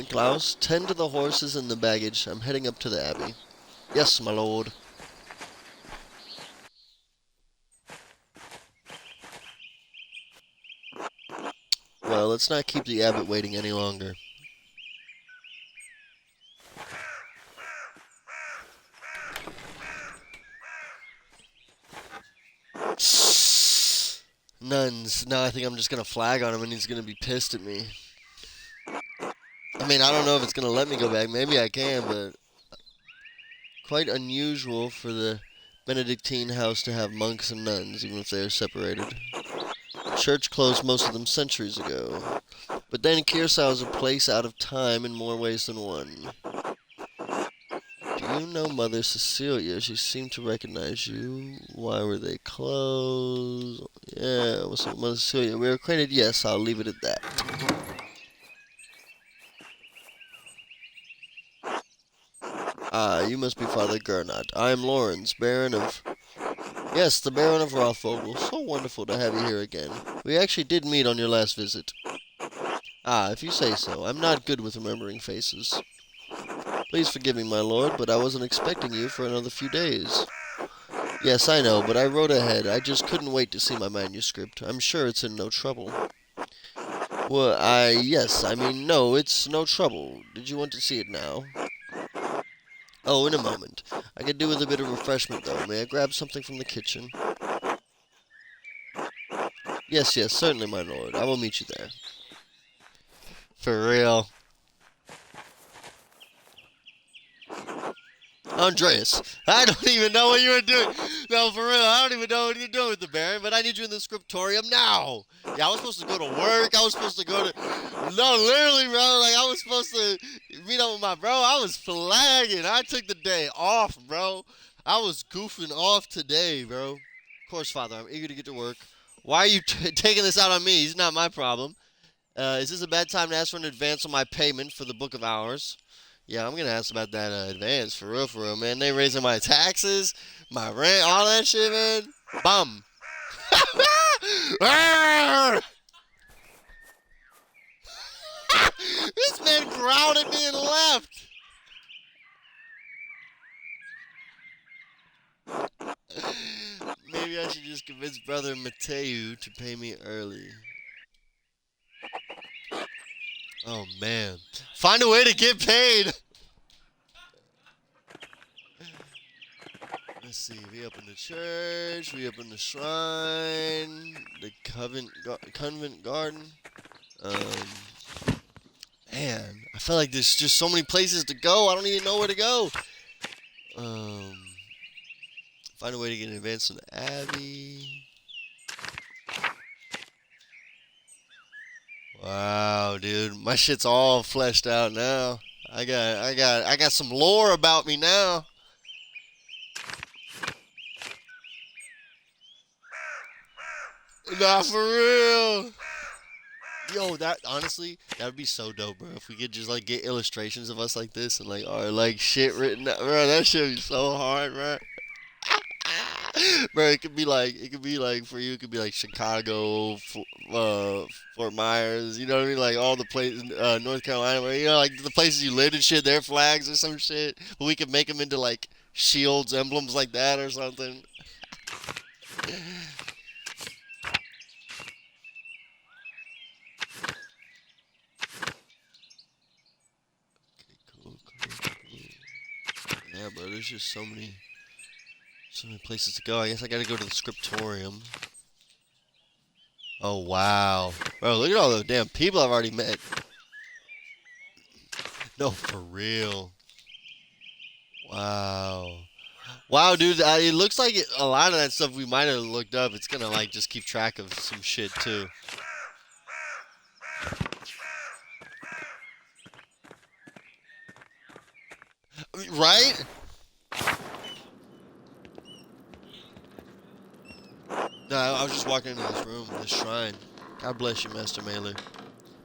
Klaus, tend to the horses and the baggage. I'm heading up to the abbey. Yes, my lord. Well, let's not keep the abbot waiting any longer. nuns. Now I think I'm just gonna flag on him and he's gonna be pissed at me. I mean, I don't know if it's gonna let me go back. Maybe I can, but quite unusual for the Benedictine house to have monks and nuns, even if they are separated. The church closed most of them centuries ago. But then Kirsau is a place out of time in more ways than one. Do you know Mother Cecilia? She seemed to recognize you. Why were they closed? Yeah, what's up, Mother Cecilia? We're acquainted? Yes, I'll leave it at that. Ah, you must be Father Gernot. I am Lorenz, Baron of... Yes, the Baron of Rothvogel. So wonderful to have you here again. We actually did meet on your last visit. Ah, if you say so. I'm not good with remembering faces. Please forgive me, my lord, but I wasn't expecting you for another few days. Yes, I know, but I wrote ahead. I just couldn't wait to see my manuscript. I'm sure it's in no trouble. Well, no, it's no trouble. Did you want to see it now? Oh, in a moment. I could do with a bit of refreshment, though. May I grab something from the kitchen? Yes, certainly, my lord. I will meet you there. For real. Andreas, I don't even know what you were doing. No, for real, I don't even know what you're doing with the Baron, but I need you in the scriptorium now. Yeah, I was supposed to go to work. I was supposed to go to... No, literally, bro. Like, I was supposed to meet up with my bro. I was flagging. I took the day off, bro. I was goofing off today, bro. Of course, Father, I'm eager to get to work. Why are you taking this out on me? It's not my problem. Is this a bad time to ask for an advance on my payment for the Book of Hours? Yeah, I'm gonna ask about that advance, for real, man. They raising my taxes, my rent, all that shit, man. Bum. This man growled at me and left. Maybe I should just convince Brother Mateo to pay me early. Oh, man. Find a way to get paid. Let's see. We up in the church. We up in the shrine. The convent garden. Man, I feel like there's just so many places to go. I don't even know where to go. Find a way to get an advance to the Abbey. Wow, dude, my shit's all fleshed out now. I got some lore about me now. Nah, for real. Yo, honestly, that would be so dope, bro. If we could just like get illustrations of us like this and like our like shit written out, bro. That shit would be so hard, bro. Bro, it could be like for you, it could be like Chicago, Fort Myers, you know what I mean? Like all the places, North Carolina, where, you know, like the places you lived and shit, their flags or some shit. But we could make them into like shields, emblems like that or something. Cool. Yeah, bro, there's just so many places to go. I guess I gotta go to the scriptorium. Oh, wow. Bro, look at all the damn people I've already met. No, for real. Wow. Wow, dude, it looks like a lot of that stuff we might have looked up. It's gonna, like, just keep track of some shit, too. Right? No, I was just walking into this room, this shrine. God bless you, Master Mailer.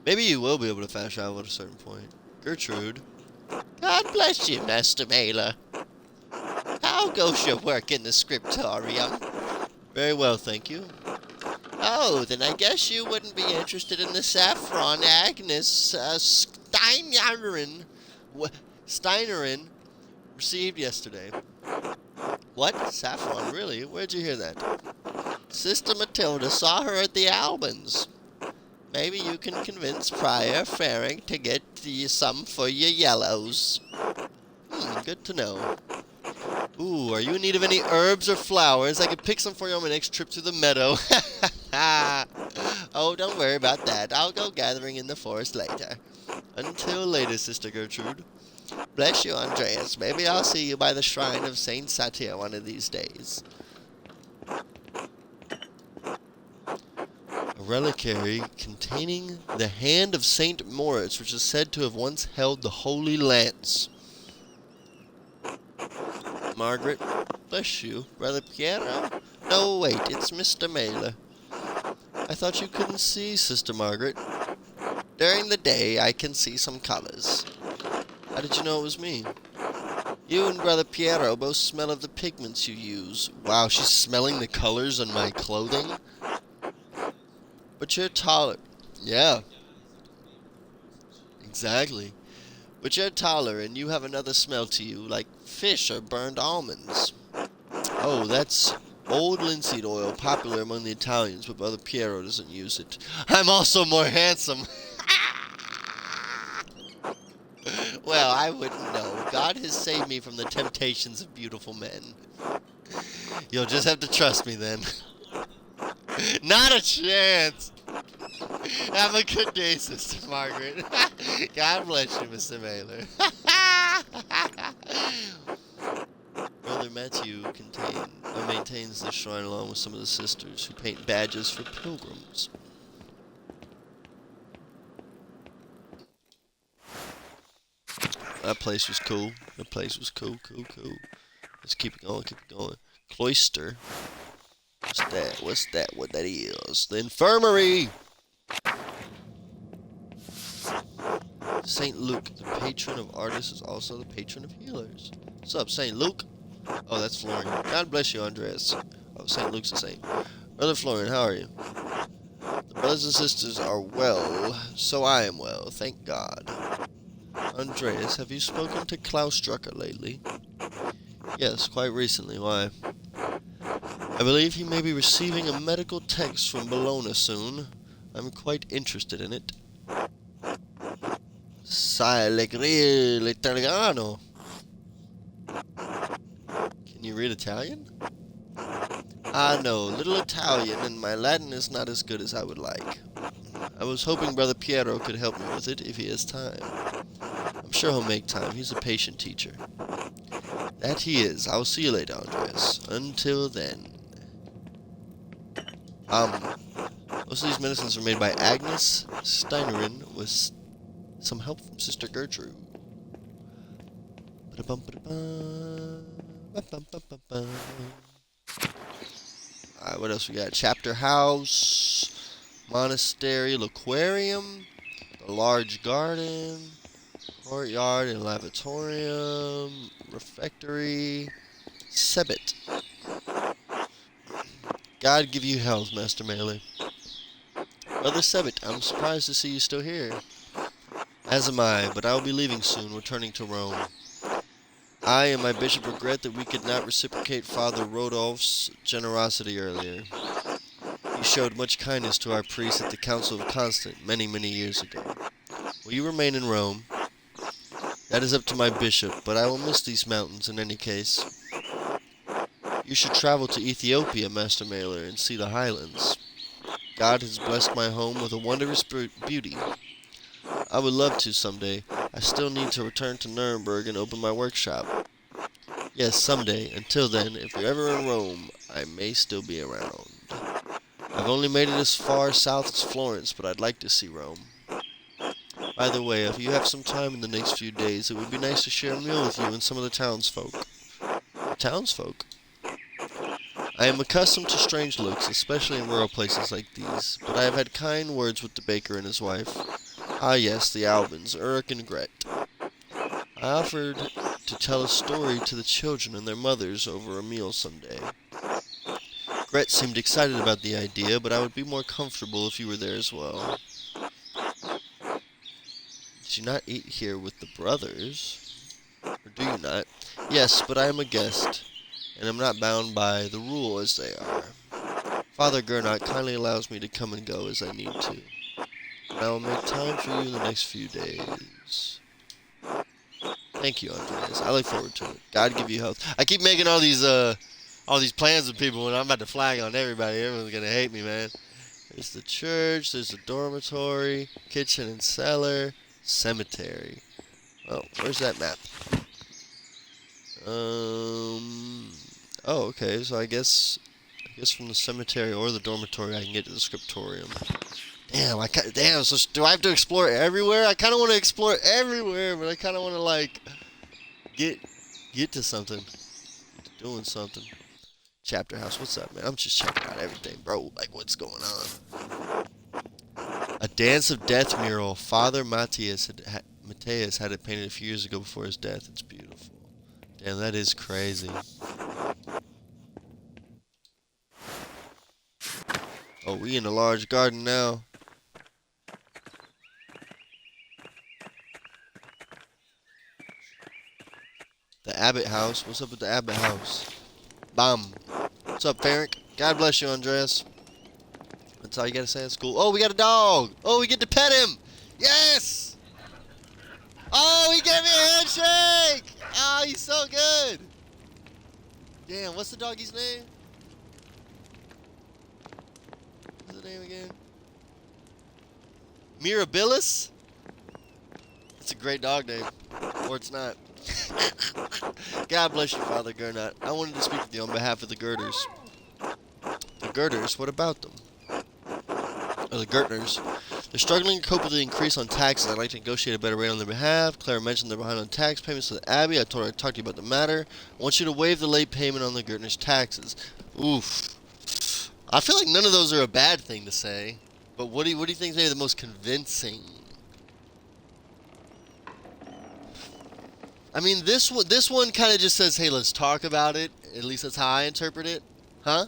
Maybe you will be able to fast travel at a certain point. Gertrude. God bless you, Master Mailer. How goes your work in the scriptorium? Very well, thank you. Oh, then I guess you wouldn't be interested in the Saffron Agnes Steinerin received yesterday. What? Saffron? Really? Where'd you hear that? Sister Matilda saw her at the Albans. Maybe you can convince Prior Faring to get you some for your yellows. Good to know. Ooh, are you in need of any herbs or flowers? I could pick some for you on my next trip to the meadow. Oh, don't worry about that. I'll go gathering in the forest later. Until later, Sister Gertrude. Bless you, Andreas. Maybe I'll see you by the shrine of Saint Satir one of these days. A reliquary containing the hand of Saint Moritz, which is said to have once held the Holy Lance. Margaret, bless you. Brother Piero? No, wait, it's Mr. Mailer. I thought you couldn't see, Sister Margaret. During the day, I can see some colors. How did you know it was me? You and Brother Piero both smell of the pigments you use. Wow, she's smelling the colors on my clothing? But you're taller. Yeah, exactly. But you're taller, and you have another smell to you, like fish or burned almonds. Oh, that's old linseed oil, popular among the Italians, but Brother Piero doesn't use it. I'm also more handsome. Well, I wouldn't know. God has saved me from the temptations of beautiful men. You'll just have to trust me then. Not a chance. Have a good day, Sister Margaret. God bless you, Mr. Mailer. Brother Matthew maintains the shrine along with some of the sisters who paint badges for pilgrims. That place was cool. That place was cool. Let's keep it going. Cloister. What's that? What that is? The infirmary! St. Luke, the patron of artists, is also the patron of healers. What's up, St. Luke? Oh, that's Florian. God bless you, Andreas. Oh, St. Luke's the same. Brother Florian, how are you? The brothers and sisters are well, so I am well, thank God. Andreas, have you spoken to Klaus Drucker lately? Yes, quite recently. Why? I believe he may be receiving a medical text from Bologna soon. I'm quite interested in it. Sai allegri l'italiano. Can you read Italian? Ah, no, little Italian, and my Latin is not as good as I would like. I was hoping Brother Piero could help me with it if he has time. I'm sure he'll make time. He's a patient teacher. That he is. I'll see you later, Andreas. Until then. Most of these medicines are made by Agnes Steinerin with some help from Sister Gertrude. Alright, what else we got? Chapter House, Monastery, Aquarium, the large garden, courtyard and lavatorium, refectory, Sebit. God give you health, Master Melee. Brother Sebit, I'm surprised to see you still here. As am I, but I will be leaving soon, returning to Rome. I and my bishop regret that we could not reciprocate Father Rodolph's generosity earlier. He showed much kindness to our priests at the Council of Constant many, many years ago. Will you remain in Rome? That is up to my bishop, but I will miss these mountains in any case. You should travel to Ethiopia, Master Mailer, and see the highlands. God has blessed my home with a wondrous beauty. I would love to someday. I still need to return to Nuremberg and open my workshop. Yes, someday. Until then, if you're ever in Rome, I may still be around. I've only made it as far south as Florence, but I'd like to see Rome. By the way, if you have some time in the next few days, it would be nice to share a meal with you and some of the townsfolk. Townsfolk? I am accustomed to strange looks, especially in rural places like these, but I have had kind words with the baker and his wife. Ah yes, the Albans, Ulrich and Gret. I offered to tell a story to the children and their mothers over a meal someday. Gret seemed excited about the idea, but I would be more comfortable if you were there as well. Did you not eat here with the brothers? Or do you not? Yes, but I am a guest, and am not bound by the rule as they are. Father Gernot kindly allows me to come and go as I need to. And I will make time for you in the next few days. Thank you, Andreas. I look forward to it. God give you health. I keep making all these plans with people, and I'm about to flag on everybody. Everyone's gonna hate me, man. There's the church, there's the dormitory, kitchen and cellar, cemetery. Oh, where's that map? Oh, okay, so I guess from the cemetery or the dormitory I can get to the scriptorium. Damn, so do I have to explore everywhere? I kind of want to explore everywhere, but I kind of want to, like, get to something. Get to doing something. Chapter house, what's up, man? I'm just checking out everything, bro. Like, what's going on? A Dance of Death mural. Father Matthias had it painted a few years ago before his death. It's beautiful. Damn, that is crazy. Oh, we in a large garden now. The Abbott house. What's up with the Abbott house? Bam. What's up, Ferenc? God bless you, Andreas. That's all you gotta say at school. Oh, we got a dog. Oh, we get to pet him. Yes. Oh, he gave me a handshake. Oh, he's so good. Damn, what's the doggy's name? What's the name again? Mirabilis? It's a great dog name. Or it's not. God bless you, Father Gernot. I wanted to speak with you on behalf of the Girders. The Girders? What about them? Or the Gertners. They're struggling to cope with the increase on taxes. I'd like to negotiate a better rate on their behalf. Clara mentioned they're behind on tax payments to the Abbey. I told her I'd talk to you about the matter. I want you to waive the late payment on the Gertners' taxes. Oof. I feel like none of those are a bad thing to say. But what do you think is the most convincing? I mean, this one kind of just says, hey, let's talk about it. At least that's how I interpret it. Huh?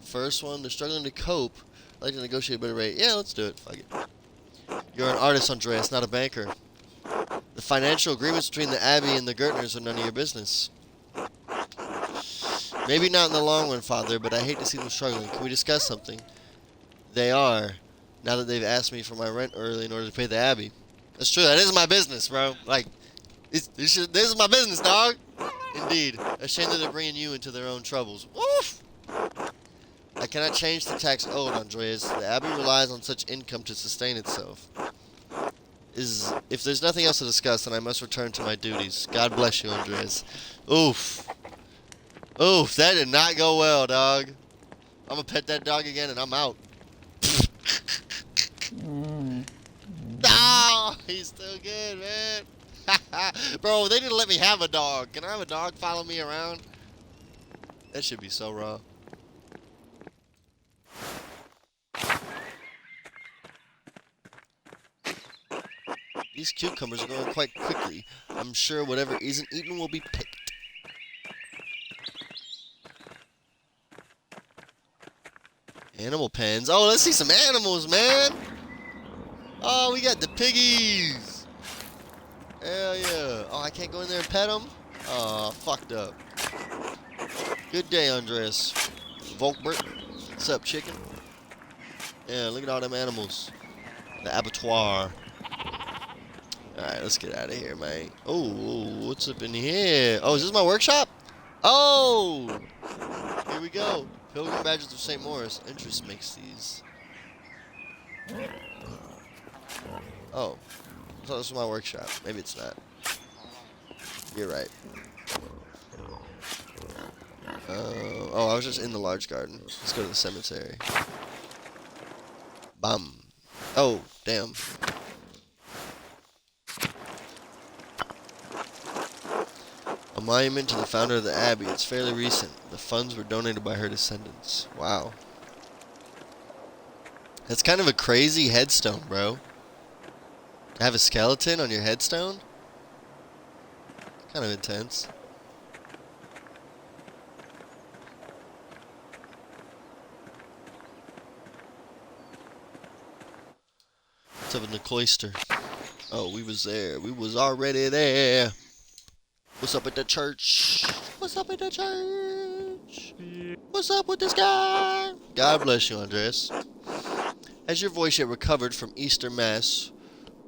First one, they're struggling to cope. I'd like to negotiate a better rate. Yeah, let's do it. Fuck it. You're an artist, Andreas, not a banker. The financial agreements between the Abbey and the Gertners are none of your business. Maybe not in the long run, Father, but I hate to see them struggling. Can we discuss something? They are, now that they've asked me for my rent early in order to pay the Abbey. That's true. That is my business, bro. Like, this is my business, dog. Indeed. A shame that they're bringing you into their own troubles. Woof! I cannot change the tax owed, Andreas. The Abbey relies on such income to sustain itself. If there's nothing else to discuss, then I must return to my duties. God bless you, Andreas. Oof. Oof, that did not go well, dog. I'm gonna pet that dog again and I'm out. No, he's still good, man. Bro, they didn't let me have a dog. Can I have a dog follow me around? That should be so raw. These cucumbers are growing quite quickly. I'm sure whatever isn't eaten will be picked. Animal pens. Oh, let's see some animals, man. Oh, we got the piggies. Hell yeah. Oh, I can't go in there and pet them? Oh, fucked up. Good day, Andres. Volkbert. What's up, chicken? Yeah, look at all them animals. The abattoir. Alright, let's get out of here, mate. Oh, what's up in here? Oh, is this my workshop? Oh! Here we go. Pilgrim Badges of St. Maurice. Interest makes these. Oh. I thought this was my workshop. Maybe it's not. You're right. Oh, I was just in the large garden. Let's go to the cemetery. Bum. Oh, damn. A monument to the founder of the Abbey. It's fairly recent. The funds were donated by her descendants. Wow. That's kind of a crazy headstone, bro. To have a skeleton on your headstone? Kind of intense. What's up in the cloister? Oh, we was there. We was already there. What's up at the church? What's up at the church? What's up with this guy? God bless you, Andreas. Has your voice yet recovered from Easter Mass,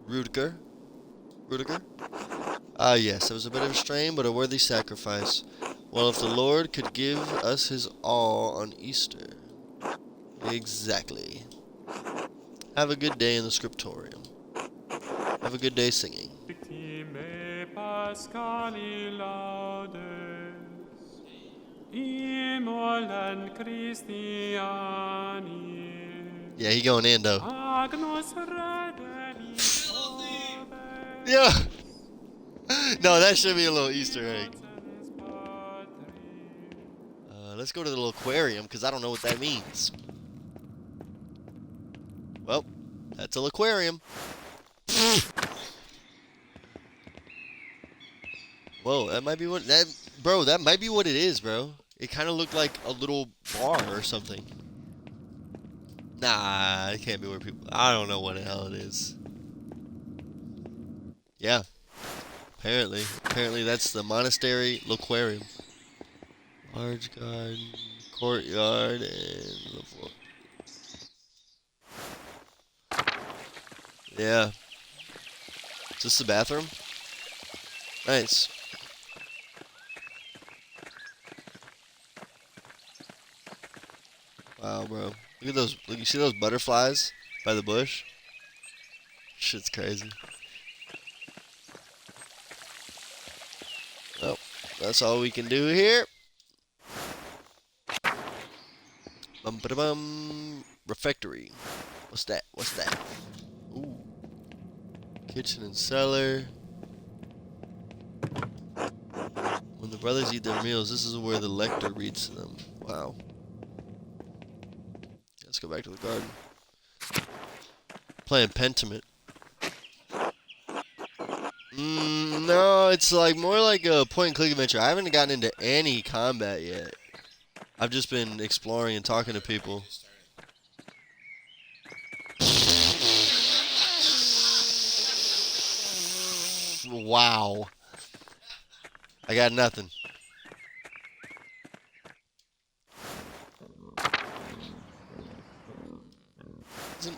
Rudiger? Ah, yes, it was a bit of a strain, but a worthy sacrifice. Well, if the Lord could give us his all on Easter. Exactly. Have a good day in the scriptorium. Have a good day singing. Yeah, he going in though. Yeah. No, that should be a little Easter egg. Let's go to the little aquarium because I don't know what that means. Well, that's an aquarium. Whoa, that might be what that, bro. That might be what it is, bro. It kind of looked like a little bar or something. Nah, it can't be where people. I don't know what the hell it is. Yeah, apparently that's the monastery aquarium. Large garden, courtyard, and the floor. Yeah. Is this the bathroom? Nice. Wow, bro. Look at those. Look, you see those butterflies by the bush? Shit's crazy. Oh, that's all we can do here. Bum. Refectory. What's that? What's that? Ooh. Kitchen and cellar. When the brothers eat their meals, this is where the lector reads to them. Wow. Let's go back to the garden. Playing Pentiment. No, it's like more like a point and click adventure. I haven't gotten into any combat yet. I've just been exploring and talking to people. Wow. I got nothing.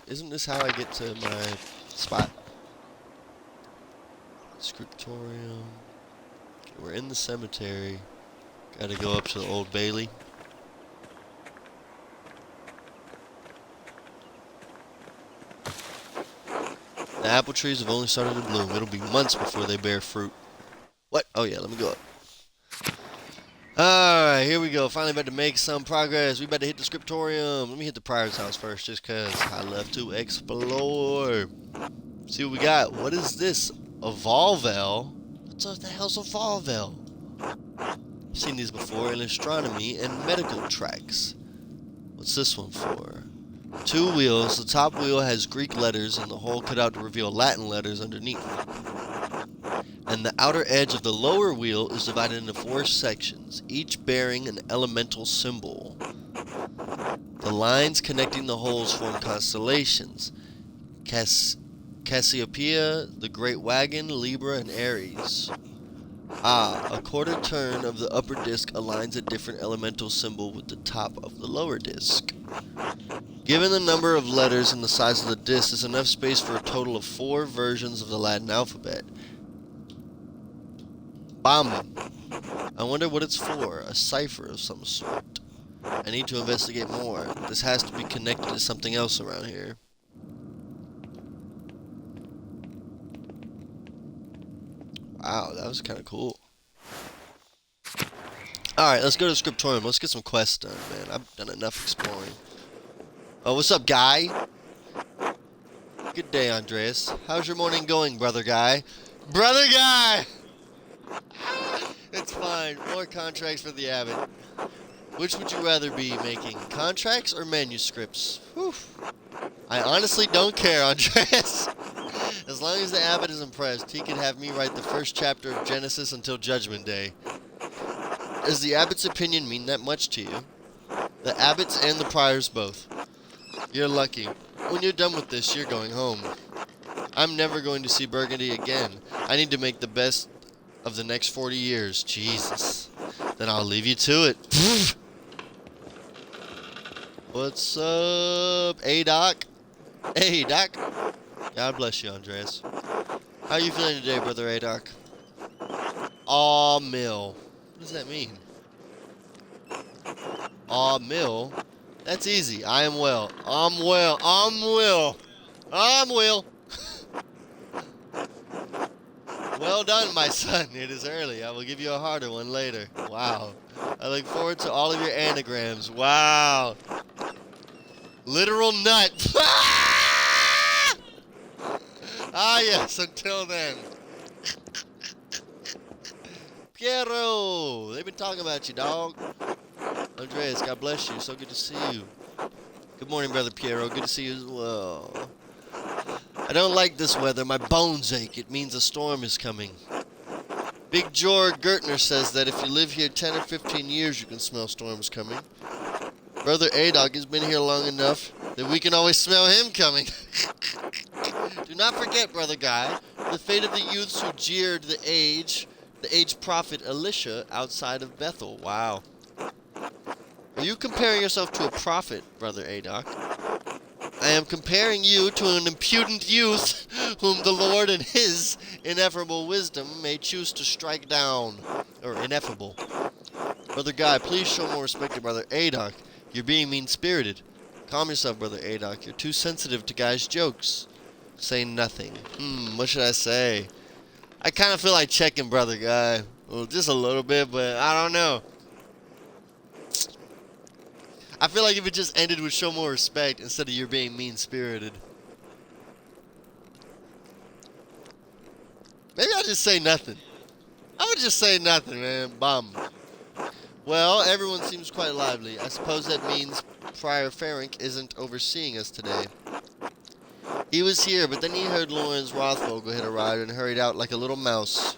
Isn't this how I get to my spot? Scriptorium. Okay, we're in the cemetery. Gotta go up to the Old Bailey. The apple trees have only started to bloom. It'll be months before they bear fruit. What? Oh yeah, let me go up. Alright, here we go. Finally about to make some progress. We about to hit the scriptorium. Let me hit the prior's house first, just because I love to explore. See what we got. What is this? A Volvel? What the hell's a Volvel? I've seen these before in astronomy and medical tracks. What's this one for? 2 wheels. The top wheel has Greek letters and the hole cut out to reveal Latin letters underneath. And the outer edge of the lower wheel is divided into 4 sections, each bearing an elemental symbol. The lines connecting the holes form constellations. Cassiopeia, the Great Wagon, Libra, and Aries. A quarter turn of the upper disc aligns a different elemental symbol with the top of the lower disc. Given the number of letters and the size of the disc, there's enough space for a total of 4 versions of the Latin alphabet. Bam! I wonder what it's for. A cipher of some sort. I need to investigate more. This has to be connected to something else around here. Wow, that was kind of cool. Alright, let's go to the scriptorium. Let's get some quests done, man. I've done enough exploring. Oh, what's up, guy? Good day, Andreas. How's your morning going, brother guy? Brother guy! It's fine. More contracts for the abbot. Which would you rather be making? Contracts or manuscripts? Whew. I honestly don't care, Andreas. As long as the abbot is impressed, he can have me write the first chapter of Genesis until Judgment Day. Does the abbot's opinion mean that much to you? The abbots and the priors both. You're lucky. When you're done with this, you're going home. I'm never going to see Burgundy again. I need to make the best of the next 40 years. Jesus. Then I'll leave you to it. What's up? Hey, Doc. Hey, Doc. God bless you, Andreas. How are you feeling today, brother Adoc? Aw, mill. What does that mean? Aw, mill? That's easy. I am well. I'm well. I'm well. I'm well. Well done, my son. It is early. I will give you a harder one later. Wow. I look forward to all of your anagrams. Wow. Literal nut. Ah, yes. Until then. Piero. They've been talking about you, dog. Andreas, God bless you. So good to see you. Good morning, Brother Piero. Good to see you as well. I don't like this weather. My bones ache. It means a storm is coming. Big George Gertner says that if you live here 10 or 15 years, you can smell storms coming. Brother A-Dog has been here long enough that we can always smell him coming. Do not forget, Brother Guy, the fate of the youths who jeered the aged prophet Elisha outside of Bethel. Wow. Are you comparing yourself to a prophet, Brother A-Dog? I am comparing you to an impudent youth whom the Lord in his ineffable wisdom may choose to strike down. Or ineffable. Brother Guy, please show more respect to Brother A-Dog. You're being mean-spirited. Calm yourself, Brother A-Dog. You're too sensitive to Guy's jokes. Say nothing. What should I say? I kind of feel like checking Brother Guy. Well, just a little bit, but I don't know. I feel like if it just ended with show more respect instead of you're being mean-spirited. Maybe I'll just say nothing. I would just say nothing, man. Bum. Well, everyone seems quite lively. I suppose that means Prior Ferenc isn't overseeing us today. He was here, but then he heard Lawrence Rothvogel had arrived and hurried out like a little mouse.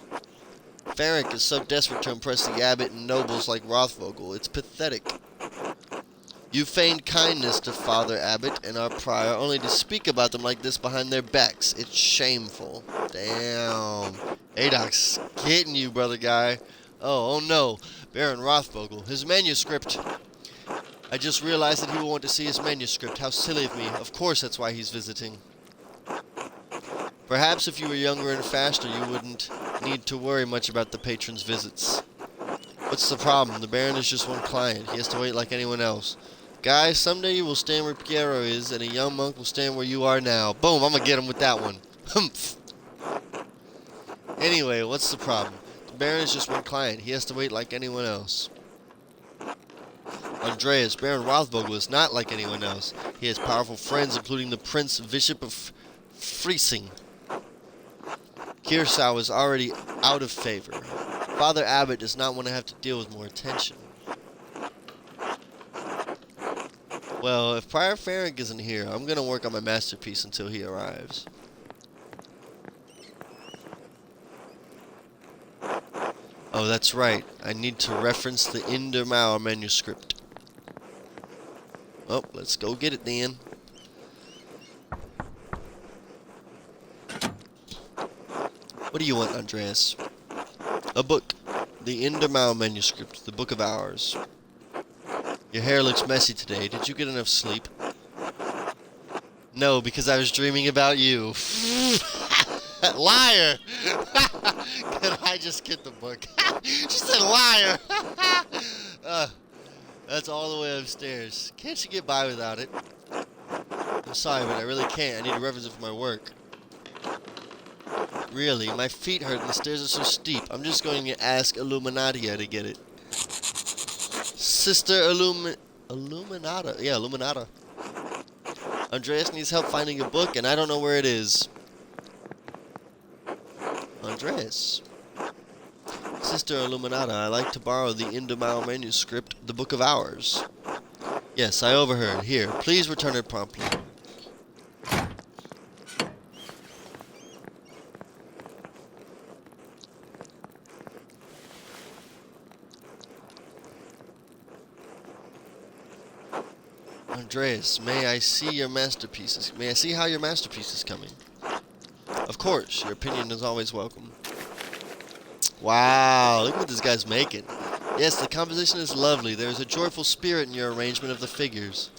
Ferenc is so desperate to impress the abbot and nobles like Rothvogel. It's pathetic. You feigned kindness to Father Abbot and our prior only to speak about them like this behind their backs. It's shameful. Damn. A-Doc's getting you, Brother Guy. Oh no. Baron Rothvogel. His manuscript. I just realized that he will want to see his manuscript. How silly of me. Of course that's why he's visiting. Perhaps if you were younger and faster, you wouldn't need to worry much about the patron's visits. What's the problem? The Baron is just one client. He has to wait like anyone else. Guys, someday you will stand where Piero is, and a young monk will stand where you are now. Boom, I'm gonna get him with that one. Humph. Anyway, what's the problem? The Baron is just one client. He has to wait like anyone else. Andreas, Baron Rothvogel is not like anyone else. He has powerful friends, including the Prince Bishop of Friesing. Kirsau is already out of favor. Father Abbot does not want to have to deal with more attention. Well, if Prior Ferenc isn't here, I'm going to work on my masterpiece until he arrives. Oh, that's right. I need to reference the Indermauer manuscript. Oh, let's go get it then. What do you want, Andreas? A book. The Indermauer manuscript. The Book of Hours. Your hair looks messy today. Did you get enough sleep? No, because I was dreaming about you. Liar! Could I just get the book? She said liar! That's all the way upstairs. Can't you get by without it? I'm sorry, but I really can't. I need to reference it for my work. Really, my feet hurt and the stairs are so steep. I'm just going to ask Illuminatia to get it. Sister Illuminata. Yeah, Illuminata. Andreas needs help finding a book, and I don't know where it is. Andreas. Sister Illuminata, I like to borrow the Indermauer manuscript, the Book of Hours. Yes, I overheard. Here, please return it promptly. Andreas, may I see your masterpieces? May I see how your masterpiece is coming? Of course, your opinion is always welcome. Wow, look what this guy's making. Yes, the composition is lovely. There is a joyful spirit in your arrangement of the figures.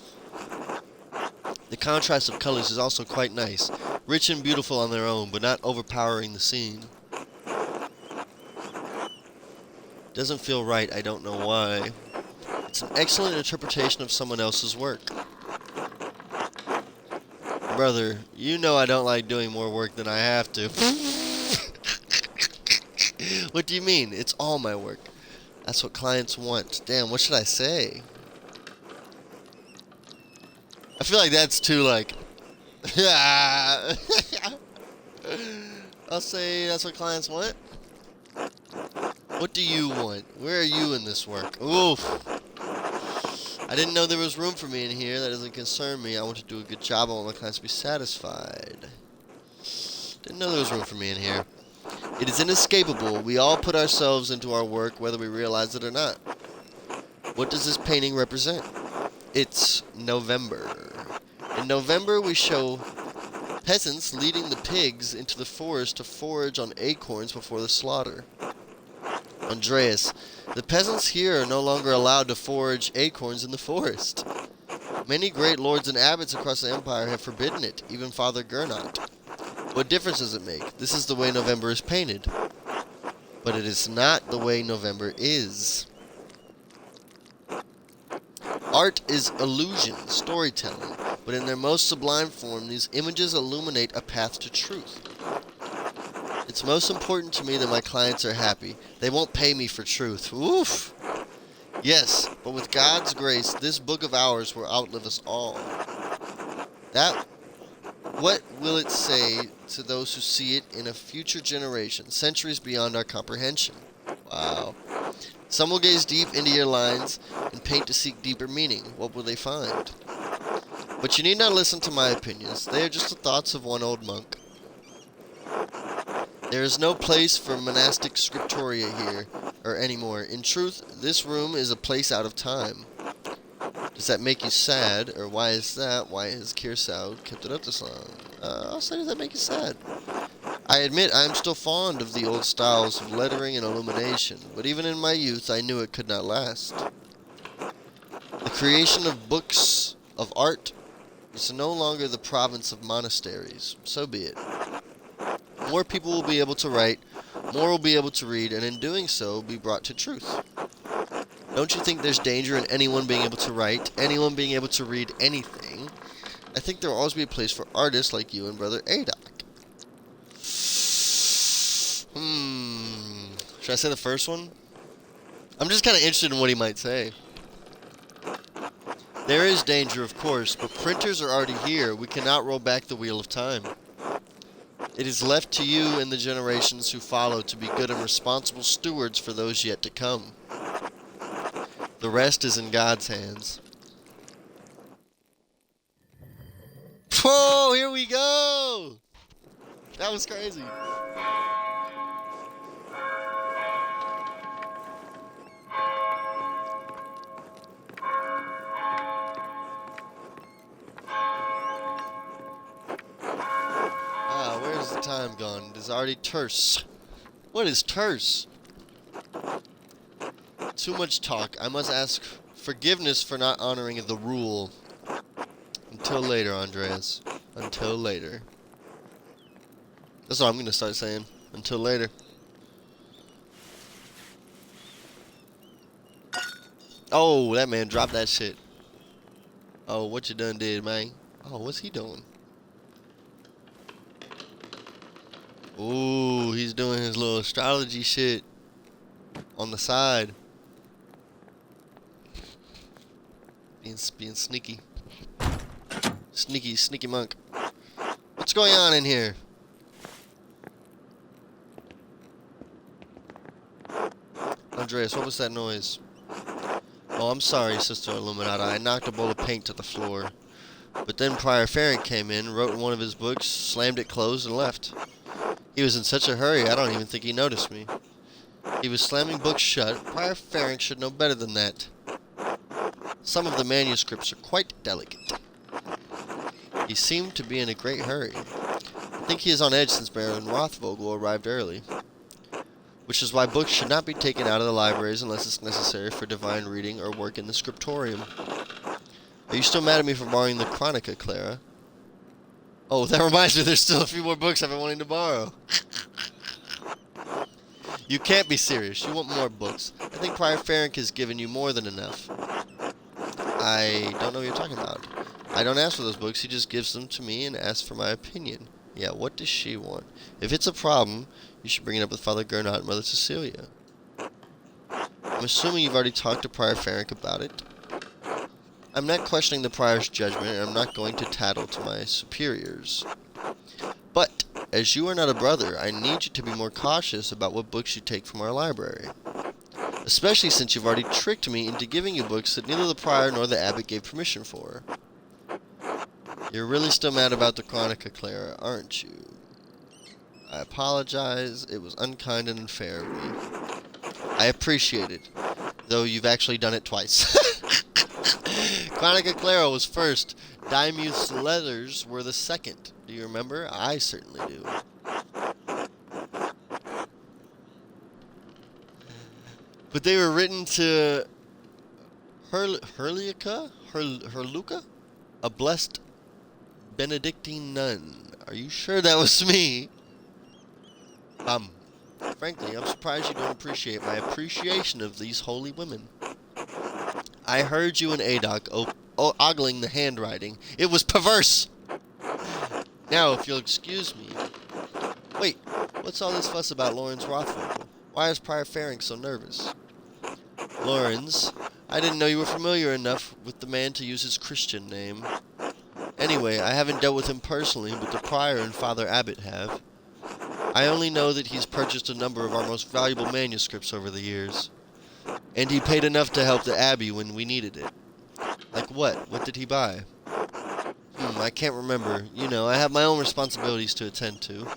The contrast of colors is also quite nice. Rich and beautiful on their own, but not overpowering the scene. Doesn't feel right, I don't know why. It's an excellent interpretation of someone else's work. Brother, you know I don't like doing more work than I have to. What do you mean? It's all my work. That's what clients want. Damn, what should I say? I feel like that's too, like... I'll say that's what clients want. What do you want? Where are you in this work? Oof. I didn't know there was room for me in here. That doesn't concern me. I want to do a good job. I want my clients to be satisfied. Didn't know there was room for me in here. It is inescapable. We all put ourselves into our work, whether we realize it or not. What does this painting represent? It's November. In November, we show peasants leading the pigs into the forest to forage on acorns before the slaughter. Andreas, the peasants here are no longer allowed to forage acorns in the forest. Many great lords and abbots across the empire have forbidden it, even Father Gernot. What difference does it make? This is the way November is painted. But it is not the way November is. Art is illusion, storytelling, but in their most sublime form, these images illuminate a path to truth. It's most important to me that my clients are happy. They won't pay me for truth. Oof! Yes, but with God's grace, this book of ours will outlive us all. What will it say to those who see it in a future generation, centuries beyond our comprehension? Wow. Some will gaze deep into your lines and paint to seek deeper meaning. What will they find? But you need not listen to my opinions. They are just the thoughts of one old monk. There is no place for monastic scriptoria here, or anymore. In truth, this room is a place out of time. Does that make you sad, or why is that? Why has Kirsau kept it up this long? I'll say, does that make you sad? I admit I am still fond of the old styles of lettering and illumination, but even in my youth I knew it could not last. The creation of books of art is no longer the province of monasteries. So be it. More people will be able to write, more will be able to read, and in doing so be brought to truth. Don't you think there's danger in anyone being able to write, anyone being able to read anything? I think there will always be a place for artists like you and Brother Adok. Should I say the first one? I'm just kind of interested in what he might say. There is danger, of course, but printers are already here. We cannot roll back the wheel of time. It is left to you and the generations who follow to be good and responsible stewards for those yet to come. The rest is in God's hands. Whoa, here we go! That was crazy. Where's the time gone? It is already terse. What is terse? Too much talk. I must ask forgiveness for not honoring the rule. Until later, Andreas. Until later. That's what I'm going to start saying. Until later. Oh, that man dropped that shit. Oh, what you done did, man? Oh, what's he doing? Ooh, he's doing his little astrology shit on the side. Being sneaky. Sneaky monk. What's going on in here? Andreas, what was that noise? Oh, I'm sorry, Sister Illuminata. I knocked a bowl of paint to the floor. But then Prior Ferric came in, wrote in one of his books, slammed it closed, and left. He was in such a hurry, I don't even think he noticed me. He was slamming books shut. Prior Ferric should know better than that. Some of the manuscripts are quite delicate. He seemed to be in a great hurry. I think he is on edge since Baron Rothvogel arrived early. Which is why books should not be taken out of the libraries unless it's necessary for divine reading or work in the scriptorium. Are you still mad at me for borrowing the Chronica, Clara? Oh, that reminds me, there's still a few more books I've been wanting to borrow. You can't be serious. You want more books. I think Prior Ferenc has given you more than enough. I don't know what you're talking about. I don't ask for those books. He just gives them to me and asks for my opinion. Yeah, what does she want? If it's a problem, you should bring it up with Father Gernot and Mother Cecilia. I'm assuming you've already talked to Prior Ferenc about it. I'm not questioning the Prior's judgment, and I'm not going to tattle to my superiors. But, as you are not a brother, I need you to be more cautious about what books you take from our library. Especially since you've already tricked me into giving you books that neither the Prior nor the Abbot gave permission for. You're really still mad about the Chronica, Clara, aren't you? I apologize. It was unkind and unfair of me. I appreciate it, though you've actually done it twice. Chronica Clara was first. Dymuth's letters were the second. Do you remember? I certainly do. But they were written to Herluca? A blessed Benedictine nun. Are you sure that was me? Frankly, I'm surprised you don't appreciate my appreciation of these holy women. I heard you and Adok ogling the handwriting. It was perverse! Now, if you'll excuse me... Wait, what's all this fuss about Lorenz Rothvogel? Why is Prior Ferenc so nervous? Lorenz, I didn't know you were familiar enough with the man to use his Christian name. Anyway, I haven't dealt with him personally, but the Prior and Father Abbot have. I only know that he's purchased a number of our most valuable manuscripts over the years. And he paid enough to help the Abbey when we needed it. Like what? What did he buy? I can't remember. You know, I have my own responsibilities to attend to.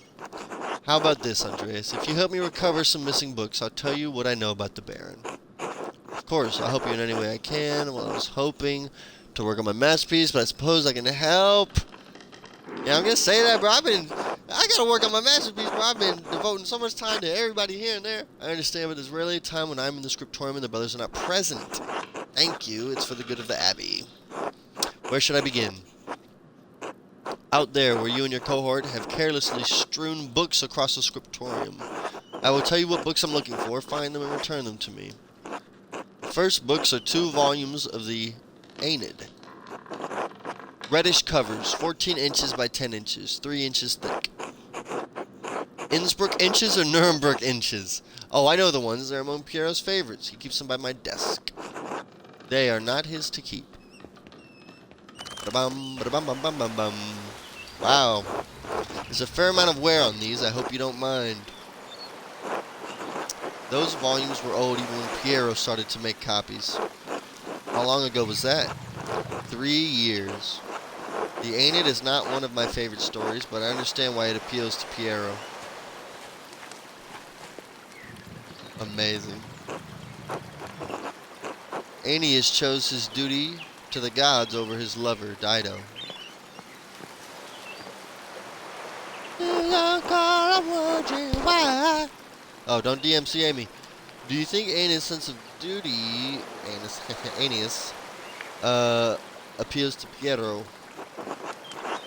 How about this, Andreas? If you help me recover some missing books, I'll tell you what I know about the Baron. Of course, I'll help you in any way I can. Well, I was hoping to work on my masterpiece, but I suppose I can help. Yeah, I'm gonna say that, bro. I gotta work on my masterpiece, bro. I've been devoting so much time to everybody here and there. I understand, but there's rarely a time when I'm in the scriptorium and the brothers are not present. Thank you. It's for the good of the Abbey. Where should I begin? Out there, where you and your cohort have carelessly strewn books across the scriptorium. I will tell you what books I'm looking for, find them, and return them to me. The first books are 2 volumes of the Aeneid. Reddish covers, 14 inches by 10 inches, 3 inches thick. Innsbruck inches or Nuremberg inches? Oh, I know the ones. They're among Piero's favorites. He keeps them by my desk. They are not his to keep. Ba-bum, ba-bum, bum, bum, bum, bum. Wow. There's a fair amount of wear on these. I hope you don't mind. Those volumes were old even when Piero started to make copies. How long ago was that? 3 years. The Aeneid is not one of my favorite stories, but I understand why it appeals to Piero. Amazing. Aeneas chose his duty to the gods over his lover, Dido. Oh, don't DMCA me. Do you think Aeneas' sense of duty, Aeneas, appeals to Piero?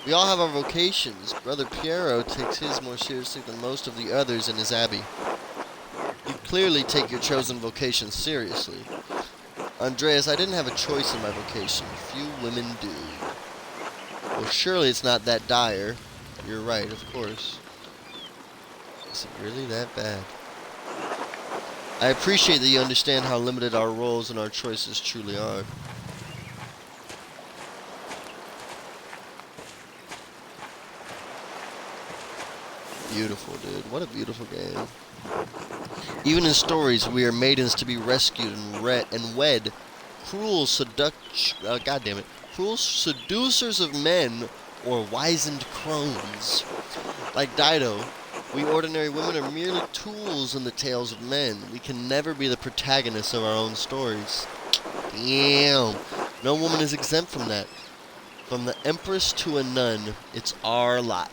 We all have our vocations. Brother Piero takes his more seriously than most of the others in his abbey. You clearly take your chosen vocation seriously. Andreas, I didn't have a choice in my vocation. Few women do. Well, surely it's not that dire. You're right, of course. Is it really that bad? I appreciate that you understand how limited our roles and our choices truly are. Beautiful, dude. What a beautiful game. Even in stories, we are maidens to be rescued and wed. Cruel cruel seducers of men or wizened crones. Like Dido, we ordinary women are merely tools in the tales of men. We can never be the protagonists of our own stories. Damn. No woman is exempt from that. From the empress to a nun, it's our lot.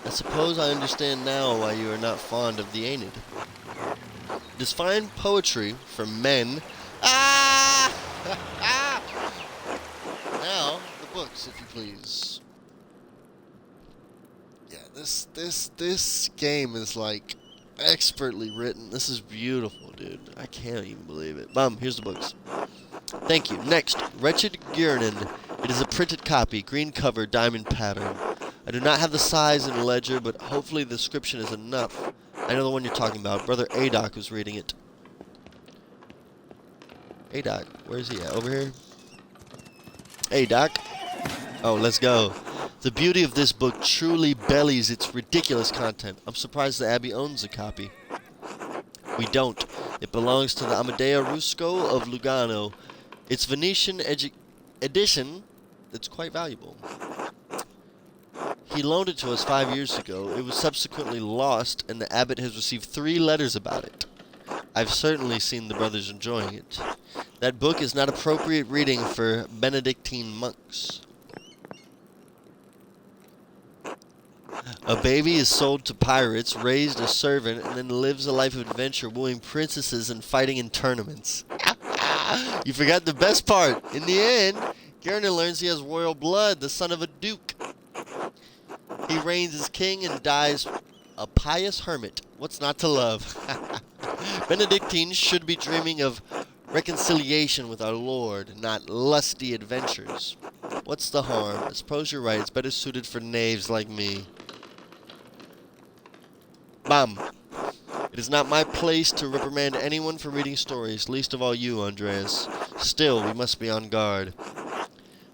I suppose I understand now why you are not fond of the Aeneid. It is fine poetry for men. Ah! Now, the books, if you please. Yeah, this game is like Expertly written. This is beautiful, dude. I can't even believe it. Bum, here's the books. Thank you. Next, Wretched Gurnan. It is a printed copy, green cover, diamond pattern. I do not have the size in the ledger, but hopefully the description is enough. I know the one you're talking about. Brother Adoc was reading it. Adoc, where is he at? Over here? Adoc? Oh, let's go. The beauty of this book truly bellies its ridiculous content. I'm surprised the Abbey owns a copy. We don't. It belongs to the Amadeo Rusco of Lugano. Its Venetian edition, it's quite valuable. He loaned it to us 5 years ago. It was subsequently lost, and the abbot has received 3 letters about it. I've certainly seen the brothers enjoying it. That book is not appropriate reading for Benedictine monks. A baby is sold to pirates, raised a servant, and then lives a life of adventure, wooing princesses and fighting in tournaments. You forgot the best part. In the end, Gurnan learns he has royal blood, the son of a duke. He reigns as king and dies a pious hermit. What's not to love? Benedictines should be dreaming of reconciliation with our Lord, not lusty adventures. What's the harm? I suppose you're right. It's better suited for knaves like me. Bam. It is not my place to reprimand anyone for reading stories, least of all you, Andreas. Still, we must be on guard.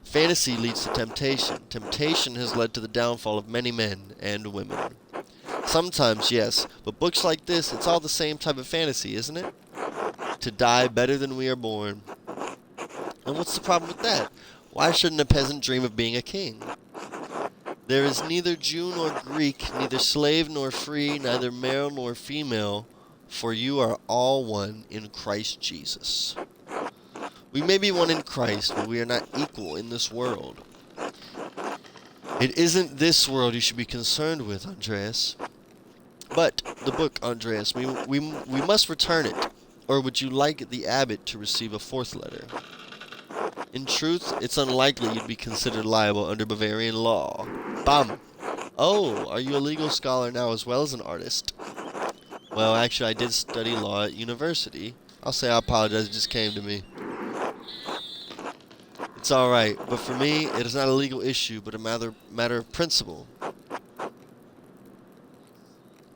Fantasy leads to temptation. Temptation has led to the downfall of many men and women. Sometimes, yes, but books like this, it's all the same type of fantasy, isn't it? To die better than we are born. And what's the problem with that? Why shouldn't a peasant dream of being a king? There is neither Jew nor Greek, neither slave nor free, neither male nor female, for you are all one in Christ Jesus. We may be one in Christ, but we are not equal in this world. It isn't this world you should be concerned with, Andreas. But the book, Andreas, we must return it. Or would you like the abbot to receive a 4th letter? In truth, it's unlikely you'd be considered liable under Bavarian law. Bam! Oh, are you a legal scholar now as well as an artist? Well, actually, I did study law at university. I'll say I apologize, it just came to me. It's alright, but for me, it is not a legal issue, but a matter of principle.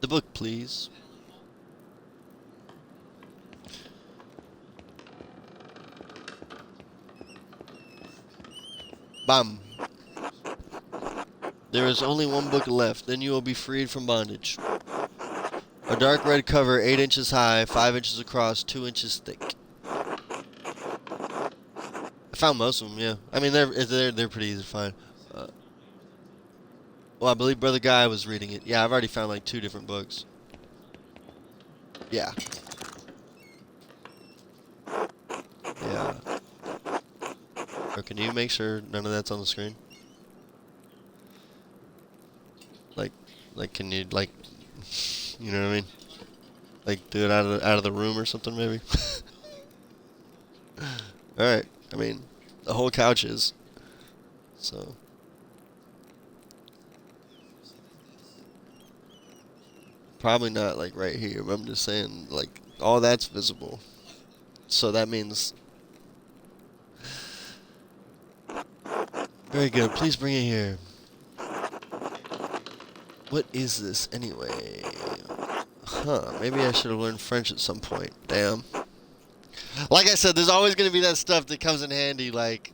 The book, please. Bam. There is only one book left, then you will be freed from bondage. A dark red cover, 8 inches high, 5 inches across, 2 inches thick. I found most of them, yeah. I mean, they're pretty easy to find. Well, I believe Brother Guy was reading it. Yeah, I've already found like 2 different books. Yeah. Yeah. Or can you make sure none of that's on the screen? Like, can you, like, you know what I mean? Like, do it out of the room or something, maybe? Alright, I mean, the whole couch is. So. Probably not, like, right here, but I'm just saying, like, all that's visible. So that means... Very good, please bring it here. What is this, anyway? Huh, maybe I should have learned French at some point. Damn. Like I said, there's always going to be that stuff that comes in handy, like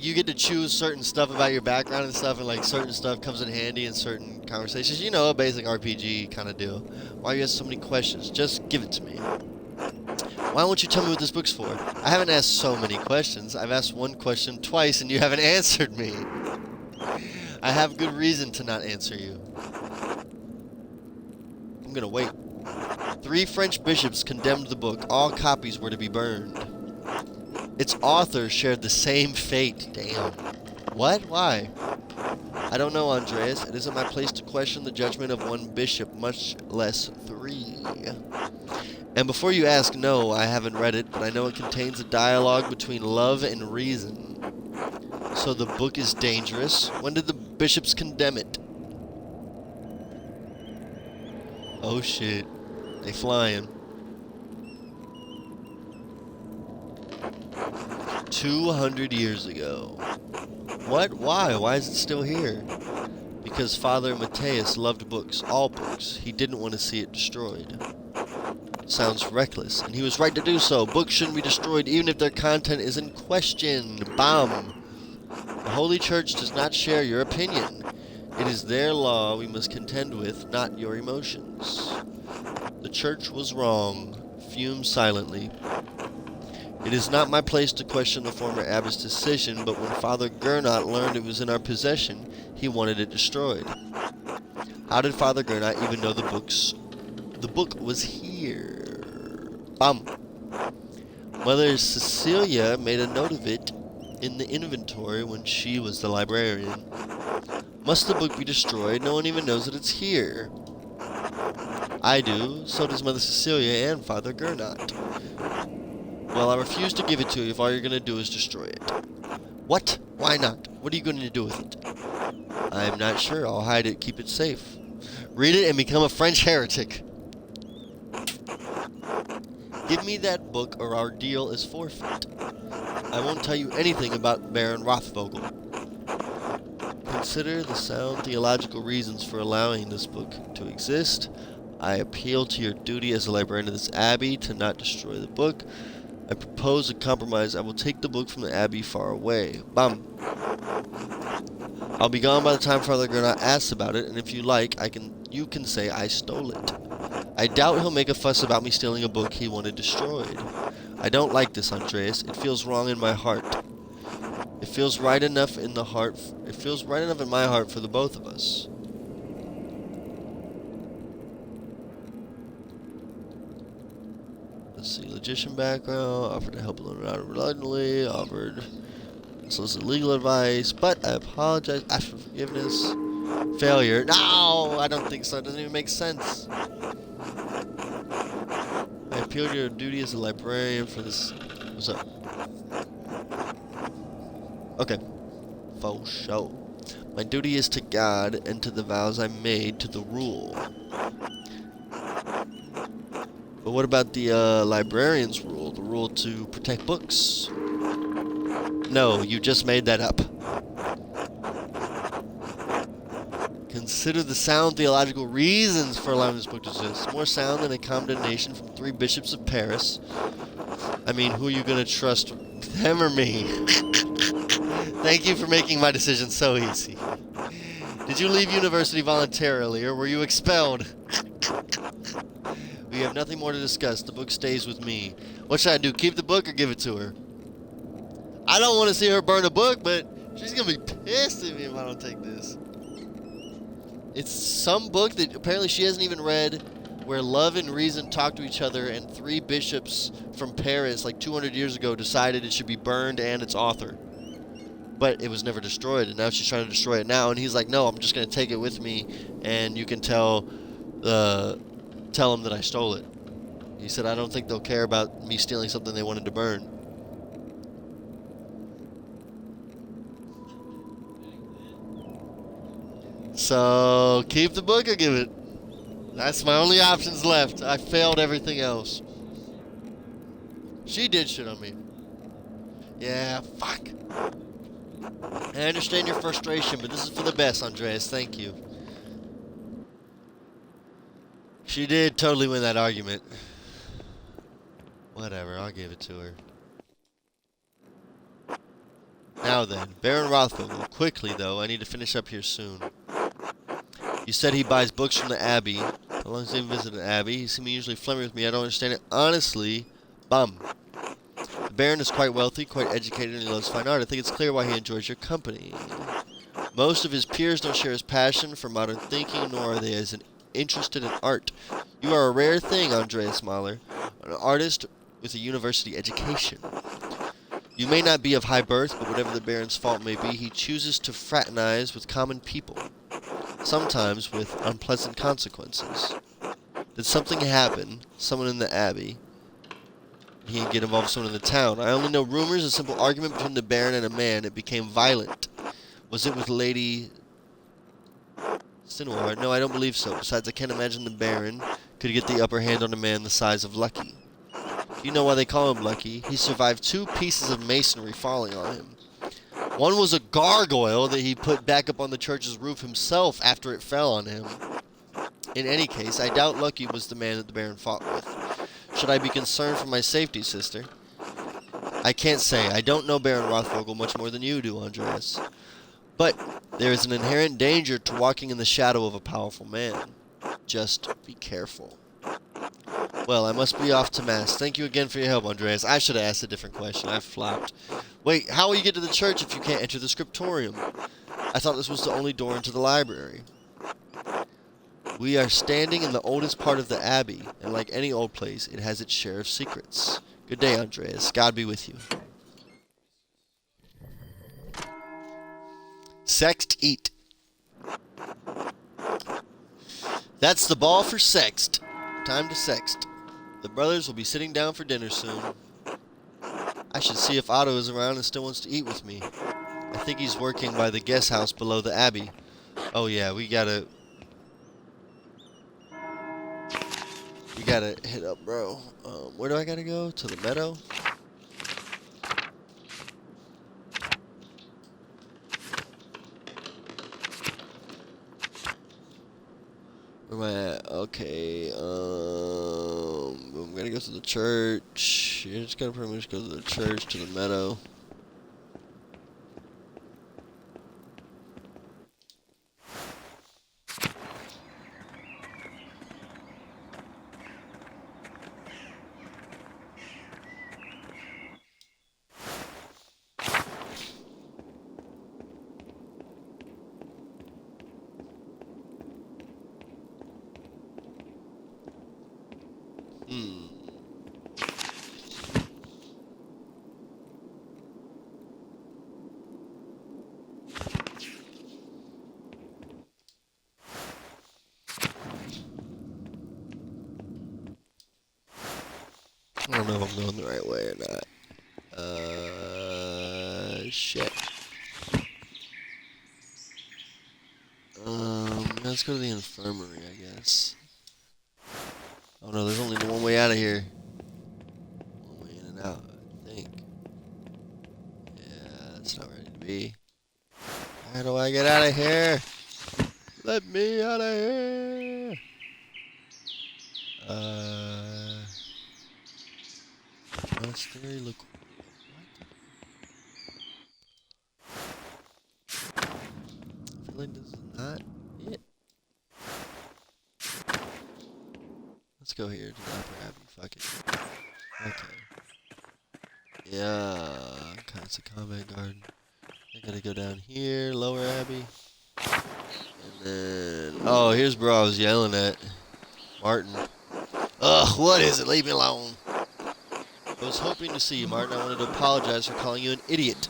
you get to choose certain stuff about your background and stuff, and like certain stuff comes in handy in certain conversations. You know, a basic RPG kind of deal. Why you ask so many questions? Just give it to me. Why won't you tell me what this book's for? I haven't asked so many questions. I've asked one question twice, and you haven't answered me. I have good reason to not answer you. I'm gonna wait. 3 French bishops condemned the book. All copies were to be burned. Its author shared the same fate. Damn. What? Why? I don't know, Andreas. It isn't my place to question the judgment of one bishop, much less 3. And before you ask, no, I haven't read it, but I know it contains a dialogue between love and reason. So the book is dangerous. When did the bishops condemn it? Oh shit. They flying. 200 years ago. What? Why? Why is it still here? Because Father Matthias loved books, all books. He didn't want to see it destroyed. Sounds reckless, and he was right to do so. Books shouldn't be destroyed even if their content is in question. Bam! The Holy Church does not share your opinion. It is their law we must contend with, not your emotions. The Church was wrong. Fume silently. It is not my place to question the former abbot's decision, but when Father Gernot learned it was in our possession, he wanted it destroyed. How did Father Gernot even know the book was here? Bum. Mother Cecilia made a note of it in the inventory when she was the librarian. Must the book be destroyed? No one even knows that it's here. I do, so does Mother Cecilia and Father Gernot. Well, I refuse to give it to you if all you're going to do is destroy it. What? Why not? What are you going to do with it? I'm not sure. I'll hide it, keep it safe. Read it and become a French heretic. Give me that book or our deal is forfeit. I won't tell you anything about Baron Rothvogel. Consider the sound theological reasons for allowing this book to exist. I appeal to your duty as a librarian of this abbey to not destroy the book. I propose a compromise. I will take the book from the abbey far away. Bam. I'll be gone by the time Father Gernot asks about it, and if you like, you can say I stole it. I doubt he'll make a fuss about me stealing a book he wanted destroyed. I don't like this, Andreas. It feels wrong in my heart. It feels right enough in my heart for the both of us. Let's see, logician background, offered to help alone out reluctantly, offered solicit legal advice, but I apologize, ask for forgiveness. Failure. No, I don't think so. It doesn't even make sense. I appeal to your duty as a librarian for this. What's up? Okay. Faux show. My duty is to God and to the vows I made to the rule. But what about the librarian's rule? The rule to protect books? No, you just made that up. Consider the sound theological reasons for allowing this book to exist. More sound than a condemnation from 3 bishops of Paris. I mean, who are you going to trust, them or me? Thank you for making my decision so easy. Did you leave university voluntarily, or were you expelled? We have nothing more to discuss. The book stays with me. What should I do? Keep the book or give it to her? I don't want to see her burn a book, but she's going to be pissed at me if I don't take this. It's some book that apparently she hasn't even read, where love and reason talk to each other, and 3 bishops from Paris, like 200 years ago, decided it should be burned and its author. But it was never destroyed, and now she's trying to destroy it now, and he's like, no, I'm just going to take it with me, and you can tell them that I stole it. He said, I don't think they'll care about me stealing something they wanted to burn. So, keep the book or give it? That's my only options left. I failed everything else. She did shit on me. Yeah, fuck. I understand your frustration, but this is for the best, Andreas. Thank you. She did totally win that argument. Whatever, I'll give it to her. Now then, Baron Rothvogel. Quickly, though, I need to finish up here soon. You said he buys books from the Abbey. How long has he visited the Abbey? He seems usually friendly with me. I don't understand it. Honestly, bum. The Baron is quite wealthy, quite educated, and he loves fine art. I think it's clear why he enjoys your company. Most of his peers don't share his passion for modern thinking, nor are they as interested in art. You are a rare thing, Andreas Mahler, an artist with a university education. You may not be of high birth, but whatever the Baron's fault may be, he chooses to fraternize with common people, sometimes with unpleasant consequences. Did something happen, someone in the Abbey, he can get involved with someone in the town? I only know rumors, a simple argument between the Baron and a man. It became violent. Was it with Lady Sinwar, no, I don't believe so. Besides, I can't imagine the Baron could get the upper hand on a man the size of Lucky. Do you know why they call him Lucky? He survived 2 pieces of masonry falling on him. One was a gargoyle that he put back up on the church's roof himself after it fell on him. In any case, I doubt Lucky was the man that the Baron fought with. Should I be concerned for my safety, sister? I can't say. I don't know Baron Rothvogel much more than you do, Andreas. But there is an inherent danger to walking in the shadow of a powerful man. Just be careful. Well, I must be off to Mass. Thank you again for your help, Andreas. I should have asked a different question. I flopped. Wait, how will you get to the church if you can't enter the scriptorium? I thought this was the only door into the library. We are standing in the oldest part of the abbey, and like any old place, it has its share of secrets. Good day, Andreas. God be with you. Sext eat. That's the ball for sext. Time to sext. The brothers will be sitting down for dinner soon. I should see if Otto is around and still wants to eat with me. I think he's working by the guest house below the abbey. Oh yeah, we gotta hit up, bro. Where do I gotta go? To the meadow? Where am I at? Okay, I'm gonna go to the church. You're just gonna pretty much go to the church, to the meadow. I don't know if I'm going the right way or not. Shit. Let's go to the infirmary, I guess. Oh no, there's only one way out of here. One way in and out, I think. Yeah, that's not ready to be. How do I get out of here? Let me out of here! Monastery, look. What? I feel like this is not it. Let's go here to the Upper Abbey. Fuck it. Okay. Yeah, Casa Combat Garden. I gotta go down here, Lower Abbey. And then, oh, here's bro I was yelling at. Martin. Ugh, what is it? Leave me alone. I was hoping to see you, Martin. I wanted to apologize for calling you an idiot.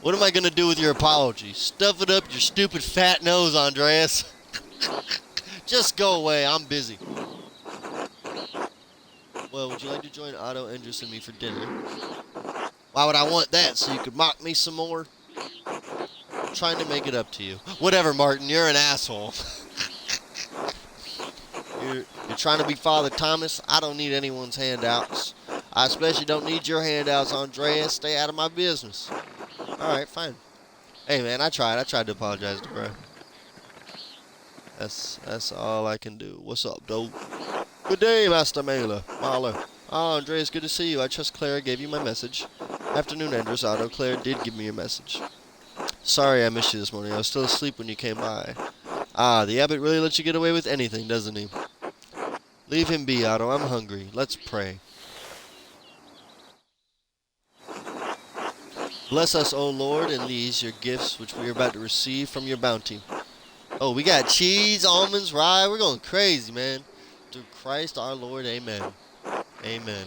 What am I gonna do with your apology? Stuff it up your stupid fat nose, Andreas. Just go away. I'm busy. Well, would you like to join Otto, Endres, and me for dinner? Why would I want that? So you could mock me some more? I'm trying to make it up to you. Whatever, Martin. You're an asshole. You're trying to be Father Thomas. I don't need anyone's handouts. I especially don't need your handouts, Andreas. Stay out of my business. Alright, fine. Hey, man, I tried to apologize to bro. That's all I can do. What's up, dude? Good day, Master Mahler. Ah, Andreas, good to see you. I trust Clara gave you my message. Afternoon, Endres. Otto. Clara did give me your message. Sorry I missed you this morning. I was still asleep when you came by. Ah, the abbot really lets you get away with anything, doesn't he? Leave him be, Otto. I'm hungry. Let's pray. Bless us, O Lord, and these, your gifts, which we are about to receive from your bounty. Oh, we got cheese, almonds, rye. We're going crazy, man. Through Christ our Lord, amen. Amen.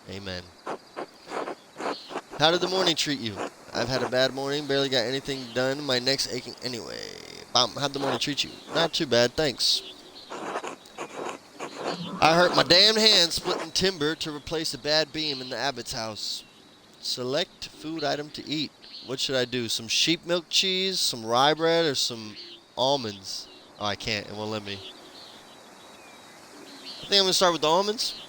Amen. How did the morning treat you? I've had a bad morning. Barely got anything done. My neck's aching anyway. How'd the morning treat you? Not too bad, thanks. I hurt my damned hand splitting timber to replace a bad beam in the abbot's house. Select food item to eat. What should I do? Some sheep milk cheese, some rye bread, or some almonds? Oh, I can't. It won't let me. I think I'm gonna start with the almonds.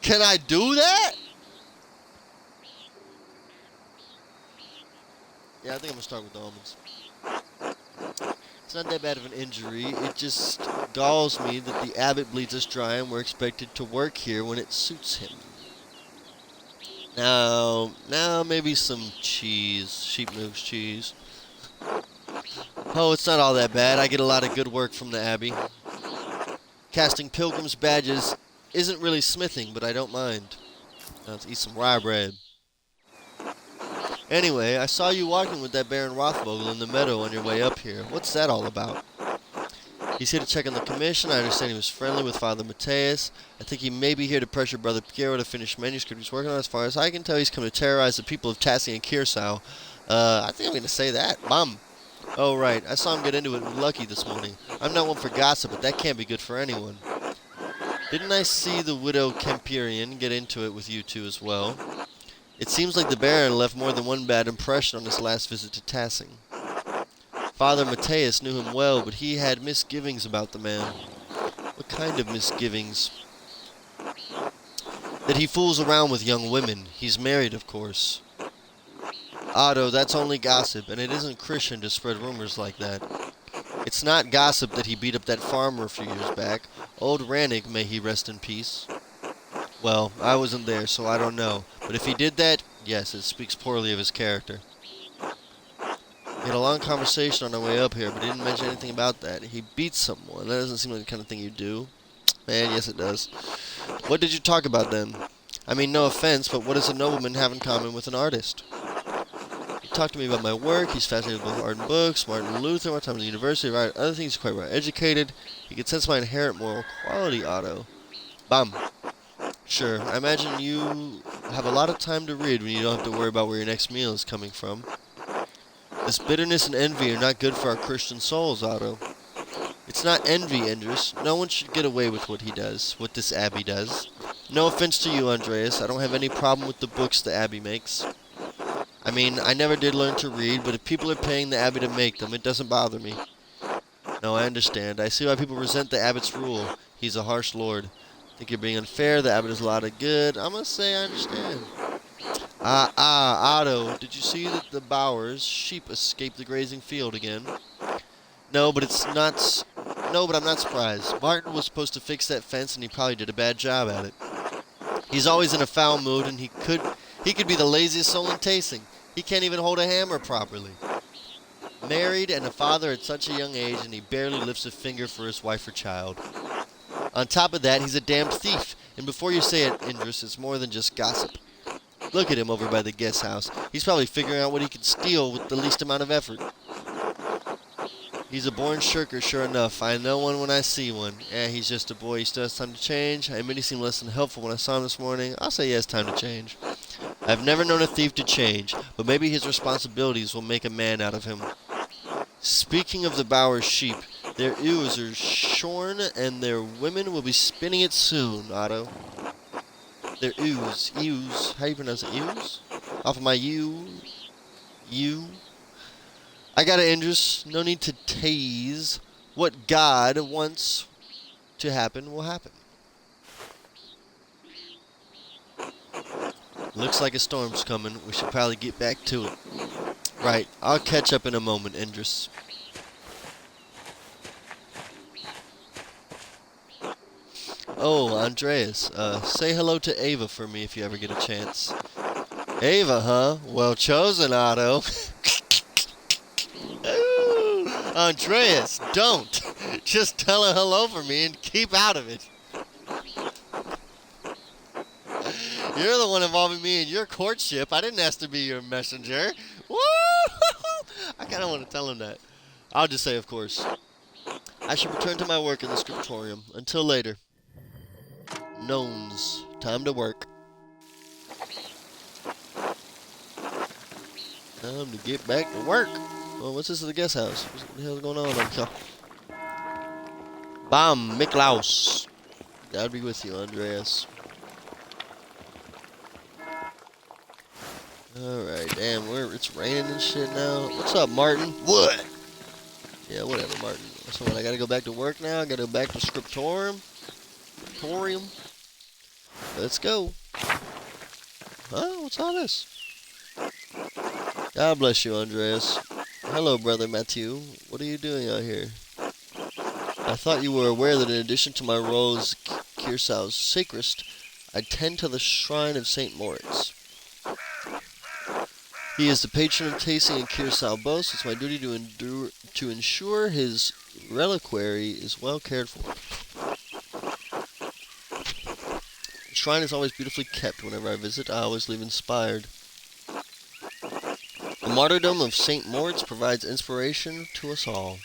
Can I do that? Yeah, I think I'm gonna start with the almonds. It's not that bad of an injury. It just galls me that the abbot bleeds us dry and we're expected to work here when it suits him. Now maybe some cheese, sheep milk cheese. Oh, it's not all that bad. I get a lot of good work from the abbey. Casting pilgrim's badges isn't really smithing, but I don't mind. Now let's eat some rye bread. Anyway, I saw you walking with that Baron Rothvogel in the meadow on your way up here. What's that all about? He's here to check on the commission. I understand he was friendly with Father Matthias. I think he may be here to pressure Brother Piero to finish manuscript he's working on. As far as I can tell, he's come to terrorize the people of Tassi and Kirsau. I think I'm going to say that. Bum. Oh, right. I saw him get into it with Lucky this morning. I'm not one for gossip, but that can't be good for anyone. Didn't I see the widow Kemperian get into it with you two as well? It seems like the Baron left more than one bad impression on his last visit to Tassing. Father Matthias knew him well, but he had misgivings about the man. What kind of misgivings? That he fools around with young women. He's married, of course. Otto, that's only gossip, and it isn't Christian to spread rumors like that. It's not gossip that he beat up that farmer a few years back. Old Rannick, may he rest in peace. Well, I wasn't there, so I don't know. But if he did that, yes, it speaks poorly of his character. We had a long conversation on our way up here, but he didn't mention anything about that. He beat someone. That doesn't seem like the kind of thing you do. Man, yes it does. What did you talk about then? I mean, no offense, but what does a nobleman have in common with an artist? He talked to me about my work. He's fascinated with both art and books. Martin Luther, my time at the university, right? Other things, he's quite well educated. He could sense my inherent moral quality, Otto. Bum. Sure, I imagine you have a lot of time to read when you don't have to worry about where your next meal is coming from. This bitterness and envy are not good for our Christian souls, Otto. It's not envy, Indris. No one should get away with what he does, what this abbey does. No offense to you, Andreas. I don't have any problem with the books the abbey makes. I mean, I never did learn to read, but if people are paying the abbey to make them, it doesn't bother me. No, I understand. I see why people resent the abbot's rule. He's a harsh lord. Think you're being unfair. The abbot does a lot of good. I'm gonna say I understand. Otto, did you see that the Bowers sheep escaped the grazing field again? No, but I'm not surprised. Martin was supposed to fix that fence, and he probably did a bad job at it. He's always in a foul mood, and he could be the laziest soul in Tasing. He can't even hold a hammer properly. Married and a father at such a young age, and he barely lifts a finger for his wife or child. On top of that, he's a damned thief. And before you say it, Indris, it's more than just gossip. Look at him over by the guest house. He's probably figuring out what he can steal with the least amount of effort. He's a born shirker, sure enough. I know one when I see one. He's just a boy. He still has time to change. I admit he seemed less than helpful when I saw him this morning. I'll say he has time to change. I've never known a thief to change, but maybe his responsibilities will make a man out of him. Speaking of the Bowers sheep, their ewes are shorn, and their women will be spinning it soon, Otto. Their ewes. How do you pronounce it? Ewes? Off of my ewe. I got it, Indris. No need to tease. What God wants to happen will happen. Looks like a storm's coming. We should probably get back to it. Right. I'll catch up in a moment, Indris. Oh, Andreas, say hello to Ava for me if you ever get a chance. Ava, huh? Well chosen, Otto. Ooh, Andreas, don't. Just tell her hello for me and keep out of it. You're the one involving me in your courtship. I didn't ask to be your messenger. Woo! I kind of want to tell him that. I'll just say, of course. I should return to my work in the scriptorium. Until later. Nones. Time to work. Time to get back to work. Oh, what's this at the guest house? What the hell's going on over here? Bam, Miklaus. God be with you, Andreas. Alright, damn, it's raining and shit now. What's up, Martin? What? Yeah, whatever, Martin. So when I gotta go back to work now, I gotta go back to Scriptorium. Let's go. Huh? What's all this? God bless you, Andreas. Hello, Brother Matthew. What are you doing out here? I thought you were aware that in addition to my role as Kirsau's sacrist, I tend to the shrine of St. Moritz. He is the patron of tasting in Kirsau both. It's my duty to ensure his reliquary is well cared for. The shrine is always beautifully kept. Whenever I visit, I always leave inspired. The martyrdom of St. Moritz provides inspiration to us all.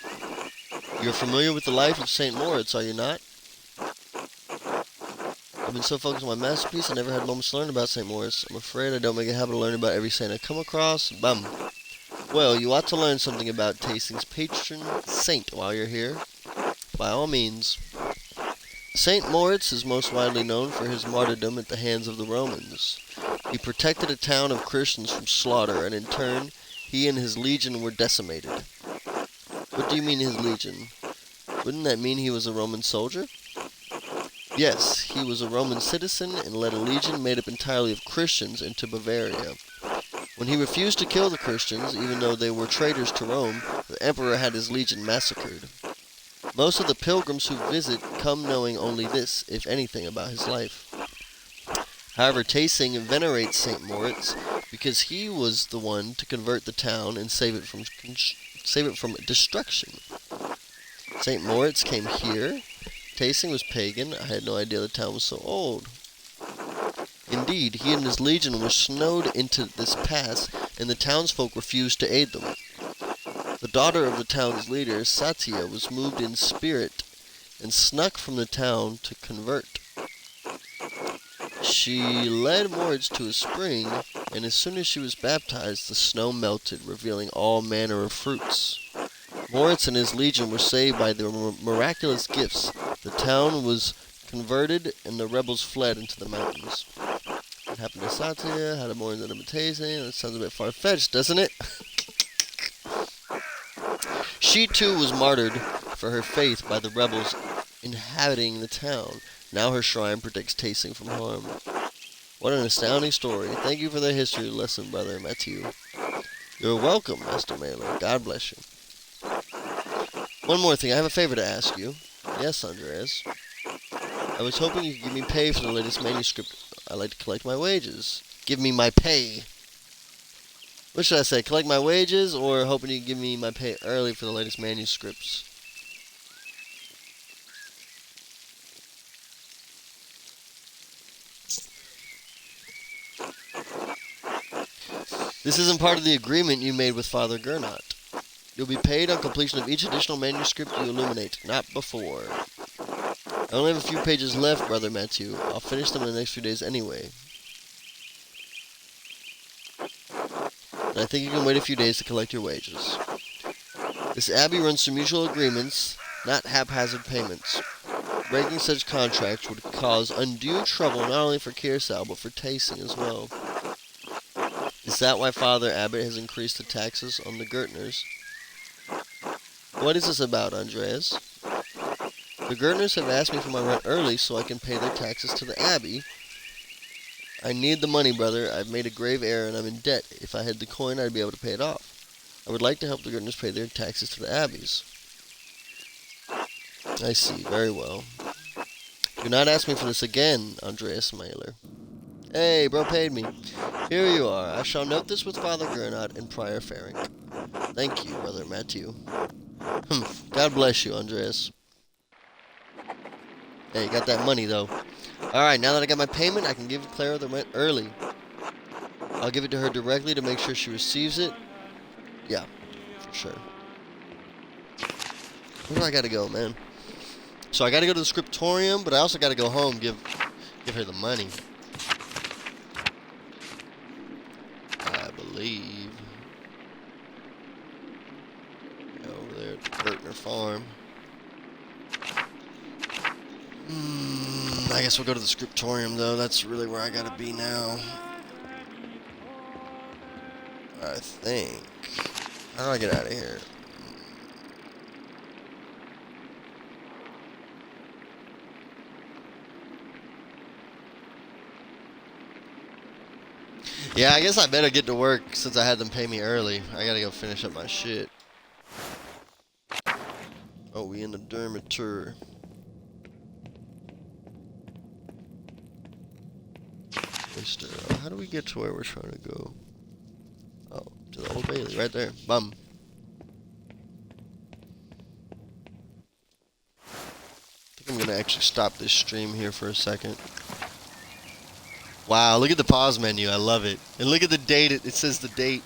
You're familiar with the life of St. Moritz, are you not? I've been so focused on my masterpiece, I never had moments to learn about St. Moritz. I'm afraid I don't make a habit of learning about every saint I come across. Bum. Well, you ought to learn something about Tasting's patron saint while you're here. By all means. St. Moritz is most widely known for his martyrdom at the hands of the Romans. He protected a town of Christians from slaughter, and in turn, he and his legion were decimated. What do you mean his legion? Wouldn't that mean he was a Roman soldier? Yes, he was a Roman citizen and led a legion made up entirely of Christians into Bavaria. When he refused to kill the Christians, even though they were traitors to Rome, the emperor had his legion massacred. Most of the pilgrims who visit come knowing only this, if anything, about his life. However, Tasting venerates St. Moritz because he was the one to convert the town and save it from destruction. St. Moritz came here. Tasting was pagan. I had no idea the town was so old. Indeed, he and his legion were snowed into this pass, and the townsfolk refused to aid them. The daughter of the town's leader, Satya, was moved in spirit and snuck from the town to convert. She led Moritz to a spring, and as soon as she was baptized, the snow melted, revealing all manner of fruits. Moritz and his legion were saved by their miraculous gifts. The town was converted, and the rebels fled into the mountains. What happened to Satya? How to more than a Tasting? That sounds a bit far-fetched, doesn't it? She too was martyred for her faith by the rebels inhabiting the town. Now her shrine protects Tasting from harm. What an astounding story. Thank you for the history lesson, Brother Matthew. You're welcome, Master Mailer. God bless you. One more thing. I have a favor to ask you. Yes, Andreas. I was hoping you could give me pay for the latest manuscript. I like to collect my wages. Give me my pay. What should I say? Collect my wages, or hoping you can give me my pay early for the latest manuscripts? This isn't part of the agreement you made with Father Gernot. You'll be paid on completion of each additional manuscript you illuminate, not before. I only have a few pages left, Brother Matthew. I'll finish them in the next few days anyway. And I think you can wait a few days to collect your wages. This abbey runs through mutual agreements, not haphazard payments. Breaking such contracts would cause undue trouble not only for Kirsau, but for Tasting as well. Is that why Father Abbot has increased the taxes on the Gertners? What is this about, Andreas? The Gertners have asked me for my rent early so I can pay their taxes to the abbey. I need the money, brother. I've made a grave error and I'm in debt. If I had the coin, I'd be able to pay it off. I would like to help the Gertners pay their taxes to the abbeys. I see. Very well. Do not ask me for this again, Andreas Mailer. Hey, bro paid me. Here you are. I shall note this with Father Gernot and Prior Ferenc. Thank you, Brother Matthew. God bless you, Andreas. Hey, you got that money, though. Alright, now that I got my payment, I can give Clara the rent early. I'll give it to her directly to make sure she receives it. Yeah, for sure. Where do I gotta go, man? So I gotta go to the scriptorium, but I also gotta go home, give her the money. I believe. Over there at the Gertner farm. I guess we'll go to the scriptorium, though. That's really where I gotta be now. I think. How do I get out of here? Yeah, I guess I better get to work since I had them pay me early. I gotta go finish up my shit. Oh, we in the dormitory. How do we get to where we're trying to go? Oh, to the Old Bailey, right there. Bum. I think I'm gonna actually stop this stream here for a second. Wow, look at the pause menu. I love it. And look at the date. It says the date.